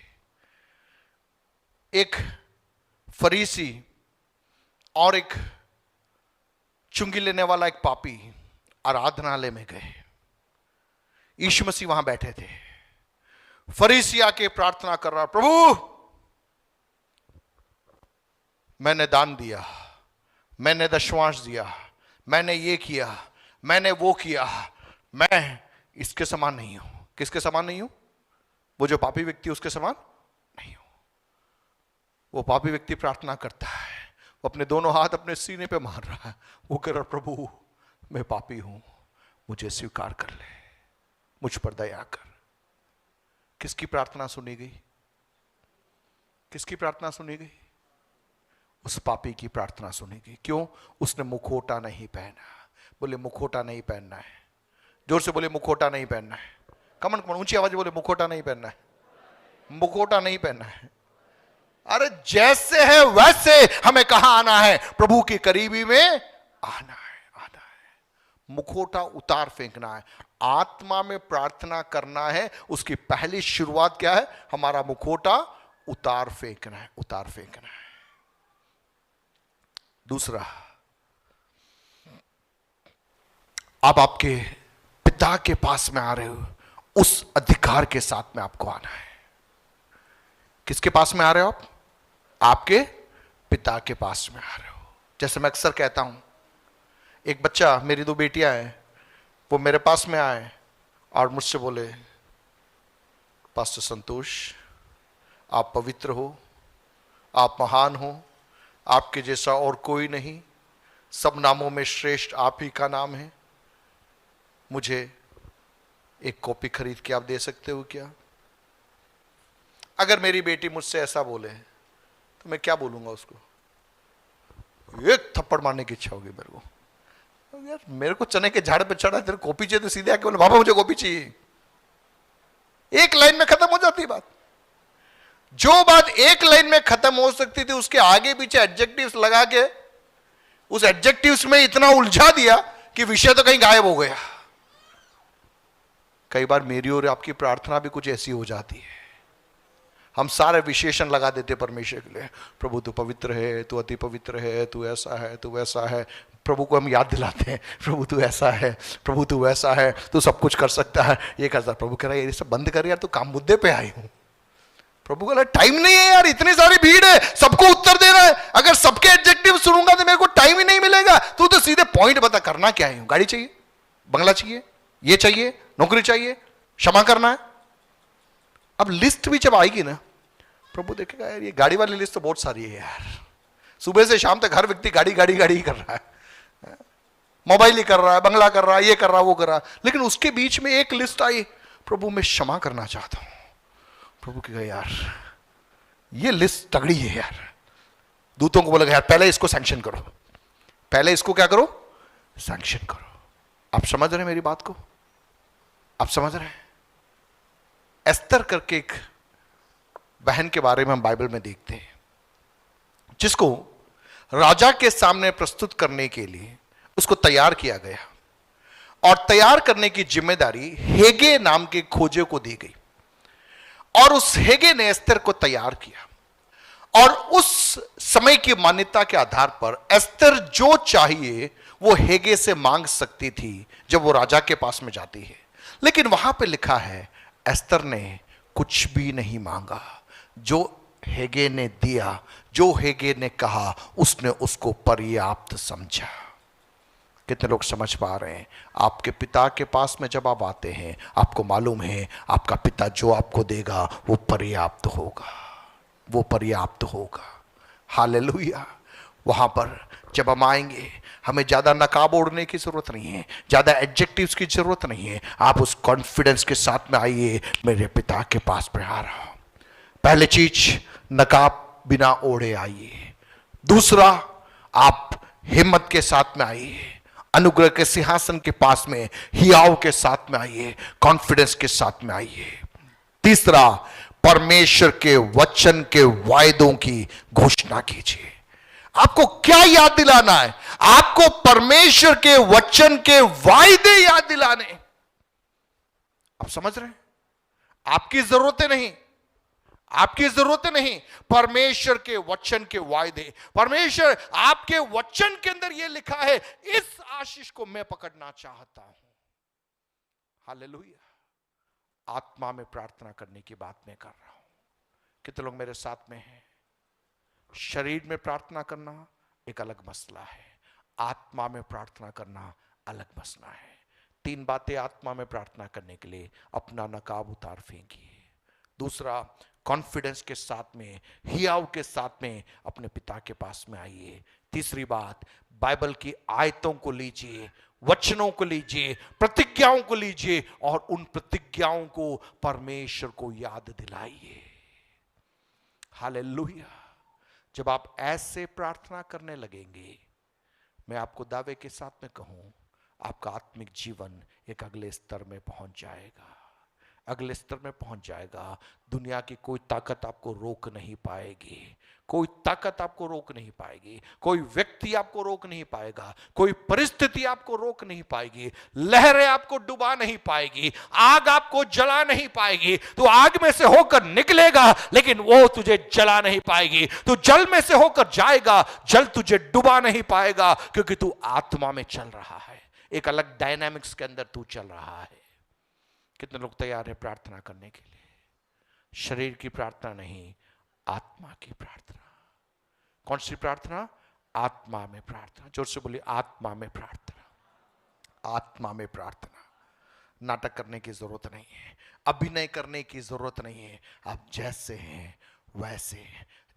Speaker 4: एक फरीसी और एक चुंगी लेने वाला एक पापी आराधनालय में गए। यीशु मसीह वहां बैठे थे। फरीसी आके प्रार्थना कर रहा, प्रभु मैंने दान दिया, मैंने दशवांश दिया, मैंने ये किया, मैंने वो किया, मैं इसके समान नहीं हूं। किसके समान नहीं हूं? वो जो पापी व्यक्ति उसके समान नहीं हूं। वो पापी व्यक्ति प्रार्थना करता है, वो अपने दोनों हाथ अपने सीने पे मार रहा है, वो कह रहा, प्रभु मैं पापी हूं, मुझे स्वीकार कर ले, मुझ पर दया कर। किसकी प्रार्थना सुनी गई? किसकी प्रार्थना सुनी गई? उस पापी की प्रार्थना सुनी गई। क्यों? उसने मुखोटा नहीं पहना। बोले मुखोटा नहीं पहनना है। जोर से बोले मुखोटा नहीं पहनना है। कमन कमन ऊंची आवाज बोले मुखोटा नहीं पहनना है, मुखोटा नहीं पहनना है। अरे जैसे है वैसे हमें कहां आना है? प्रभु की करीबी में आना है, आना है। मुखोटा उतार फेंकना है। आत्मा में प्रार्थना करना है, उसकी पहली शुरुआत क्या है? हमारा मुखोटा उतार फेंकना है, उतार फेंकना है। दूसरा, आप आपके पिता के पास में आ रहे हो, उस अधिकार के साथ में आपको आना है। किसके पास में आ रहे हो आप? आपके पिता के पास में आ रहे हो। जैसे मैं अक्सर कहता हूं, एक बच्चा, मेरी दो बेटियां हैं, वो मेरे पास में आए और मुझसे बोले, पास्टर संतोष आप पवित्र हो, आप महान हो, आपके जैसा और कोई नहीं, सब नामों में श्रेष्ठ आप ही का नाम है, मुझे एक कॉपी खरीद के आप दे सकते हो क्या? अगर मेरी बेटी मुझसे ऐसा बोले तो मैं क्या बोलूंगा उसको? एक थप्पड़ मारने की इच्छा होगी मेरे को। यार मेरे को चने के झाड़ पे चढ़ा, तेरे कॉपी चाहिए तो सीधे आके बोले बाबा मुझे कॉपी चाहिए। एक लाइन में खत्म हो जाती बात। जो बात एक लाइन में खत्म हो सकती थी, उसके आगे पीछे एडजेक्टिव्स लगा के उस एडजेक्टिव्स में इतना उलझा दिया कि विषय तो कहीं गायब हो गया। कई बार मेरी और आपकी प्रार्थना भी कुछ ऐसी हो जाती है, हम सारे विशेषण लगा देते परमेश्वर के लिए। प्रभु तू पवित्र है, तू अति पवित्र है, तू ऐसा है, तू वैसा है। प्रभु को हम याद दिलाते हैं, प्रभु तू ऐसा है, प्रभु तू वैसा है, तू सब कुछ कर सकता है, ये करता। प्रभु कह रहा है ये सब बंद कर यार, तू काम मुद्दे पे आई हूं। प्रभु कह रहा टाइम नहीं है यार, इतनी सारी भीड़ है, सबको उत्तर देना है। अगर सबके एडजेक्टिव सुनूंगा तो मेरे को टाइम ही नहीं मिलेगा। तू तो सीधे पॉइंट बता, करना क्या है? गाड़ी चाहिए, बंगला चाहिए, ये चाहिए, नौकरी चाहिए, क्षमा करना है। अब लिस्ट भी जब आएगी ना, प्रभु देखेगा यार ये गाड़ी वाली लिस्ट तो बहुत सारी है यार, सुबह से शाम तक हर व्यक्ति गाड़ी गाड़ी गाड़ी ही कर रहा है, मोबाइल ही कर रहा है, बंगला कर रहा है, ये कर रहा है, वो कर रहा है। लेकिन उसके बीच में एक लिस्ट आई, प्रभु मैं क्षमा करना चाहता हूं। प्रभु कहेगा यार ये लिस्ट तगड़ी है यार। दूतों को बोलेगा यार पहले इसको सैंक्शन करो, पहले इसको क्या करो, सैंक्शन करो। आप समझ रहे हैं मेरी बात को? आप समझ रहे हैं? एस्तर करके एक बहन के बारे में हम बाइबल में देखते हैं, जिसको राजा के सामने प्रस्तुत करने के लिए उसको तैयार किया गया, और तैयार करने की जिम्मेदारी हेगे नाम के खोजे को दी गई, और उस हेगे ने एस्तर को तैयार किया। और उस समय की मान्यता के आधार पर एस्तर जो चाहिए वो हेगे से मांग सकती थी जब वो राजा के पास में जाती है। लेकिन वहां पे लिखा है एस्तर ने कुछ भी नहीं मांगा। जो हेगे ने दिया, जो हेगे ने कहा, उसने उसको पर्याप्त समझा। कितने लोग समझ पा रहे हैं? आपके पिता के पास में जब आप आते हैं, आपको मालूम है आपका पिता जो आपको देगा वो पर्याप्त होगा, वो पर्याप्त होगा। हालेलुया। वहां पर जब हम आएंगे, हमें ज्यादा नकाब ओढ़ने की जरूरत नहीं है, ज्यादा एडजेक्टिव्स की जरूरत नहीं है। आप उस कॉन्फिडेंस के साथ में आइए, मेरे पिता के पास में आ रहा हूं। पहले चीज, नकाब बिना ओढ़े आइए। दूसरा, आप हिम्मत के साथ में आइए, अनुग्रह के सिंहासन के पास में हियाव के साथ में आइए, कॉन्फिडेंस के साथ में आइए। तीसरा, परमेश्वर के वचन के वायदों की घोषणा कीजिए। आपको क्या याद दिलाना है? आपको परमेश्वर के वचन के वायदे याद दिलाने। आप समझ रहे हैं? आपकी जरूरतें नहीं, आपकी जरूरतें नहीं, परमेश्वर के वचन के वायदे। परमेश्वर आपके वचन के अंदर यह लिखा है, इस आशीष को मैं पकड़ना चाहता हूं। हालेलुया। आत्मा में प्रार्थना करने की बात मैं कर रहा हूं। कितने लोग मेरे साथ में हैं? शरीर में प्रार्थना करना एक अलग मसला है, आत्मा में प्रार्थना करना अलग मसला है। 3 बातें आत्मा में प्रार्थना करने के लिए: अपना नकाब उतार फेंकिए। दूसरा, कॉन्फिडेंस के साथ में, हियाव के साथ में अपने पिता के पास में आइए। तीसरी बात, बाइबल की आयतों को लीजिए, वचनों को लीजिए, प्रतिज्ञाओं को लीजिए, और उन प्रतिज्ञाओं को परमेश्वर को याद दिलाइए। हालेलुया। जब आप ऐसे प्रार्थना करने लगेंगे, मैं आपको दावे के साथ में कहूं, आपका आत्मिक जीवन एक अगले स्तर में पहुंच जाएगा, अगले स्तर में पहुंच जाएगा। दुनिया की कोई ताकत आपको रोक नहीं पाएगी, कोई ताकत आपको रोक नहीं पाएगी, कोई व्यक्ति आपको रोक नहीं पाएगा, कोई परिस्थिति आपको रोक नहीं पाएगी, लहरें आपको डुबा नहीं पाएगी, आग आपको जला नहीं पाएगी। तू आग में से होकर निकलेगा लेकिन वो तुझे जला नहीं पाएगी। तू जल में से होकर जाएगा, जल तुझे डुबा नहीं पाएगा, क्योंकि तू आत्मा में चल रहा है, एक अलग डायनामिक्स के अंदर तू चल रहा है। कितने लोग तैयार है प्रार्थना करने के लिए? शरीर की प्रार्थना नहीं, आत्मा की प्रार्थना। कौन सी प्रार्थना? आत्मा में प्रार्थना। जोर से बोलिए, आत्मा में प्रार्थना। आत्मा में प्रार्थना। नाटक करने की जरूरत नहीं है, अभिनय करने की जरूरत नहीं है। आप जैसे हैं वैसे,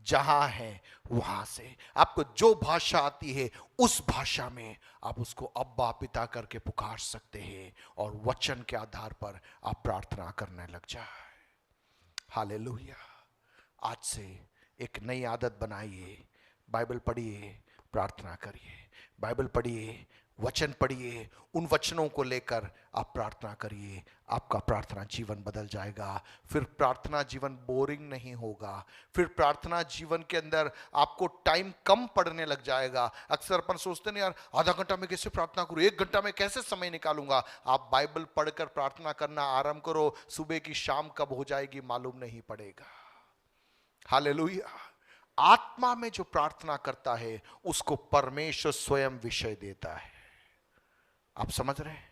Speaker 4: जहां हैं वहां से, आपको जो भाषा आती है उस भाषा में आप उसको अब्बा पिता करके पुकार सकते हैं, और वचन के आधार पर आप प्रार्थना करने लग जाए। हालेलुया। आज से एक नई आदत बनाइए, बाइबल पढ़िए, प्रार्थना करिए, बाइबल पढ़िए, वचन पढ़िए, उन वचनों को लेकर आप प्रार्थना करिए। आपका प्रार्थना जीवन बदल जाएगा। फिर प्रार्थना जीवन बोरिंग नहीं होगा, फिर प्रार्थना जीवन के अंदर आपको टाइम कम पड़ने लग जाएगा। अक्सर अपन सोचते नहीं यार, आधा घंटा में कैसे प्रार्थना करूं, 1 घंटा में कैसे समय निकालूंगा। आप बाइबल पढ़कर प्रार्थना करना आरंभ करो, सुबह की शाम कब हो जाएगी मालूम नहीं पड़ेगा। हालेलुया। आत्मा में जो प्रार्थना करता है उसको परमेश्वर स्वयं विषय देता है। आप समझ रहे हैं?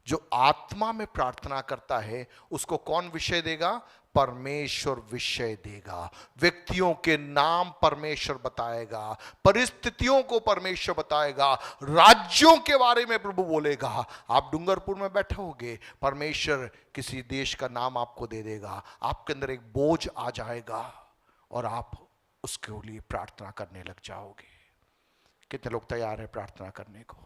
Speaker 4: जो आत्मा में प्रार्थना करता है उसको कौन विषय देगा? परमेश्वर विषय देगा। व्यक्तियों के नाम परमेश्वर बताएगा, परिस्थितियों को परमेश्वर बताएगा, राज्यों के बारे में प्रभु बोलेगा। आप डूंगरपुर में बैठे होगे, परमेश्वर किसी देश का नाम आपको दे देगा, आपके अंदर एक बोझ आ जाएगा और आप उसके लिए प्रार्थना करने लग जाओगे। कितने लोग तैयार है प्रार्थना करने को?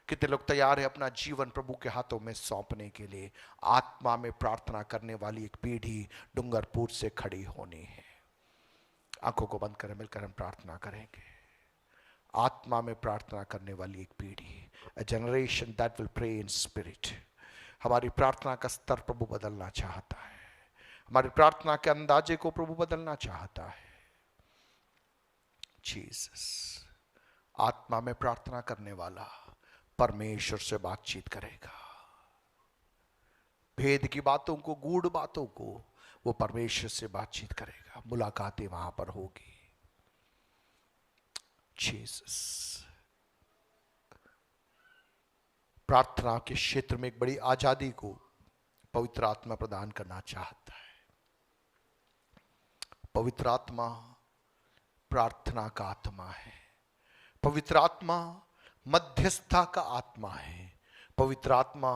Speaker 4: कितने लोग तैयार है अपना जीवन प्रभु के हाथों में सौंपने के लिए? आत्मा में प्रार्थना करने वाली एक पीढ़ी डूंगरपुर से खड़ी होनी है। आंखों को बंद करें, मिलकर हम प्रार्थना करेंगे। आत्मा में प्रार्थना करने वाली एक पीढ़ी, a generation that will pray in spirit। हमारी प्रार्थना का स्तर प्रभु बदलना चाहता है, हमारी प्रार्थना के अंदाजे को प्रभु बदलना चाहता है। जीसस, आत्मा में प्रार्थना करने वाला परमेश्वर से बातचीत करेगा, भेद की बातों को, गूढ़ बातों को वो परमेश्वर से बातचीत करेगा, मुलाकातें वहां पर होगी। जीसस प्रार्थना के क्षेत्र में एक बड़ी आजादी को पवित्र आत्मा प्रदान करना चाहता है। पवित्र आत्मा प्रार्थना का आत्मा है, पवित्र आत्मा मध्यस्थता का आत्मा है, पवित्र आत्मा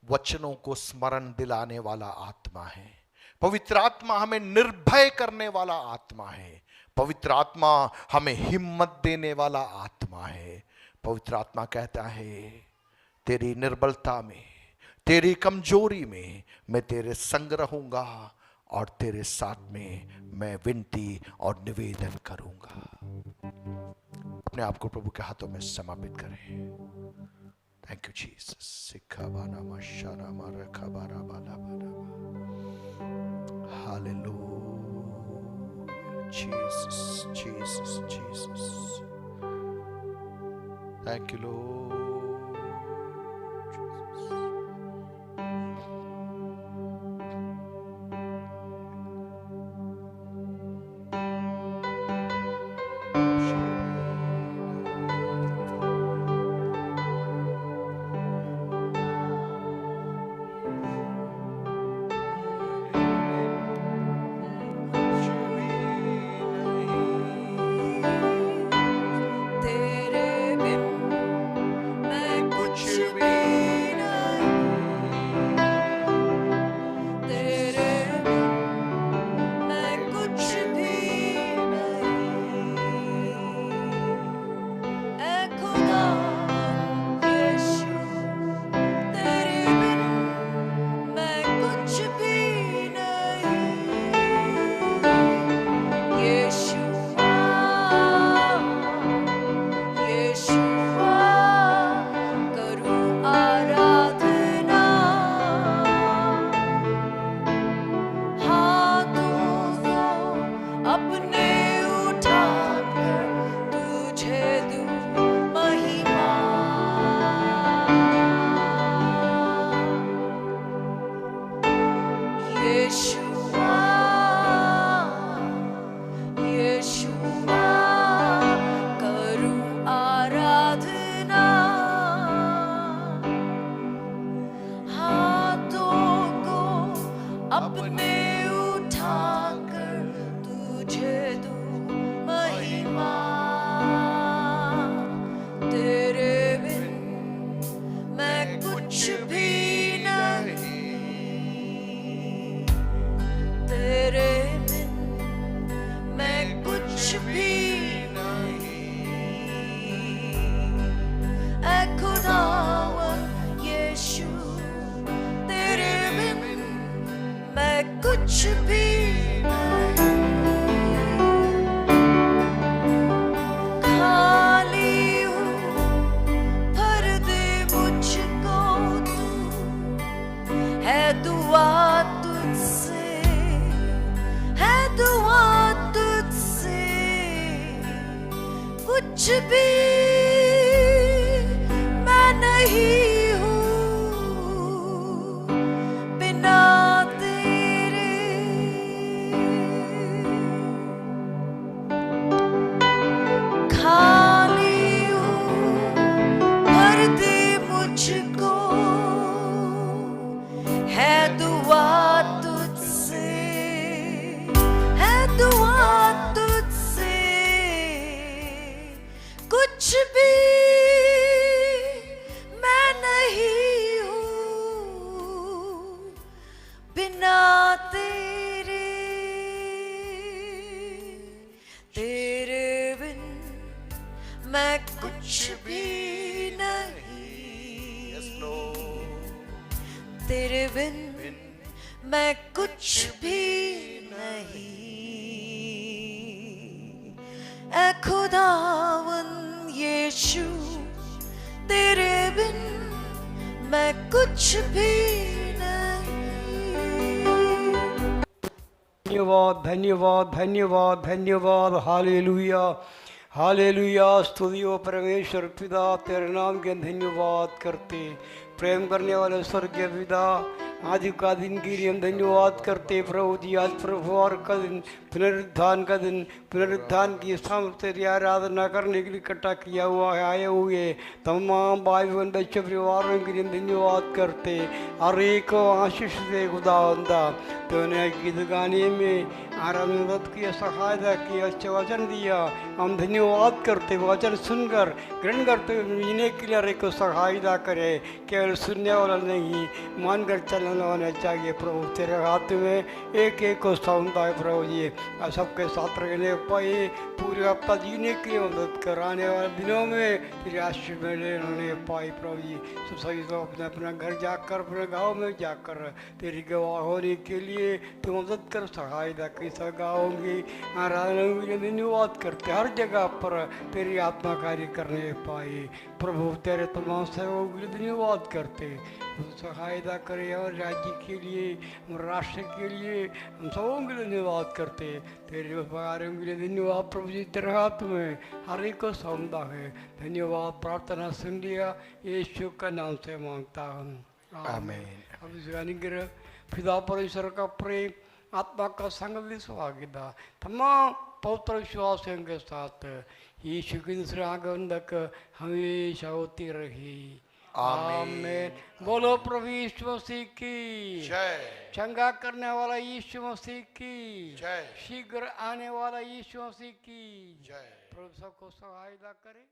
Speaker 4: वचनों को स्मरण दिलाने वाला आत्मा है, पवित्र आत्मा हमें निर्भय करने वाला आत्मा है, पवित्र आत्मा हमें हिम्मत देने वाला आत्मा है। पवित्र आत्मा कहता है, तेरी निर्बलता में, तेरी कमजोरी में मैं तेरे संग रहूंगा और तेरे साथ में मैं विनती और निवेदन करूंगा। अपने आप को प्रभु के हाथों में समर्पित करें। Thank you Jesus. सिखाबाना मशाना मारा खबारा बाला बाला। Hallelujah. Jesus Jesus Jesus. Thank you Lord.
Speaker 1: कुछ भी मैं नहीं हूँ बिना तेरे, खाली हूँ भर दे मुझको, है दुआ तुझसे, है दुआ तुझसे, कुछ भी मैं नहीं हूँ बिना तेरे, तेरे बिन मैं कुछ भी नहीं, तेरे बिन मैं कुछ भी नहीं। ऐ खुदावन यीशु तेरे बिन मैं कुछ भी नहीं।
Speaker 5: धन्यवाद धन्यवाद धन्यवाद धन्यवाद। Hallelujah hallelujah. स्तुतियो परमेश्वर पिता, तेरे नाम के धन्यवाद करते। प्रेम करने वाले स्वर्गीय पिता, आज का दिन के लिए हम धन्यवाद करते प्रभु जी। आज प्रभुवार का दिन, पुनरुत्थान का दिन, पुनरुत्थान की सामर्थ्य की आराधना करने के लिए इकट्ठा किया हुआ है। आए हुए तमाम भाई बहन बच्चे परिवारों के लिए धन्यवाद करते। हर एक को आशीष दे खुदावंदा। तो ने गीत गाने में आराधना की सहायता की, अच्छे वचन दिया, हम धन्यवाद करते। वचन सुनकर ग्रहण करते जीने के लिए हर एक को सहायता करे। केवल सुनने वाला नहीं, मानकर चलने वाला चाहिए प्रभु। तेरे हाथ में एक एक को सौंपता है प्रभु जी। और सबके साथ रहने पाए, पूरे हफ्ता जीने के लिए मदद कराने वाले दिनों में तेरे आशीष में लेने पाए प्रभु जी। तो सही तो अपने अपना घर जाकर, अपने गाँव में जाकर तेरी गवाह होने के लिए तो मदद कर, सहायता की सगाओंगी। आराधना के लिए धन्यवाद करते। हर जगह पर तेरी आत्मा कार्य करने पाए प्रभु। तेरे तमाम सेवकों के लिए धन्यवाद करते। सहायता करे और राज्य के लिए, राष्ट्र के लिए, हम सबों के लिए धन्यवाद करते। तेरे उपकारों के लिए धन्यवाद प्रभु जी। तेरे हाथ में हर एक को सौंपा है। धन्यवाद। प्रार्थना सुन लिया, यीशु का नाम से मांगता हूँ, आमीन। अब इस अनुग्रह पिता परमेश्वर का प्रेम, आत्मा का संग विश्वागिता तमाम पवित्र विश्वासियों के साथ यीशु के दूसरे आगमन तक हमेशा होती रही, आमीन। बोलो प्रभु यीशु मसीह की
Speaker 4: जय।
Speaker 5: चंगा करने वाला यीशु मसीह की
Speaker 4: जय।
Speaker 5: शीघ्र आने वाला यीशु मसीह की
Speaker 4: जय।
Speaker 5: प्रभु सबको सहायता करे।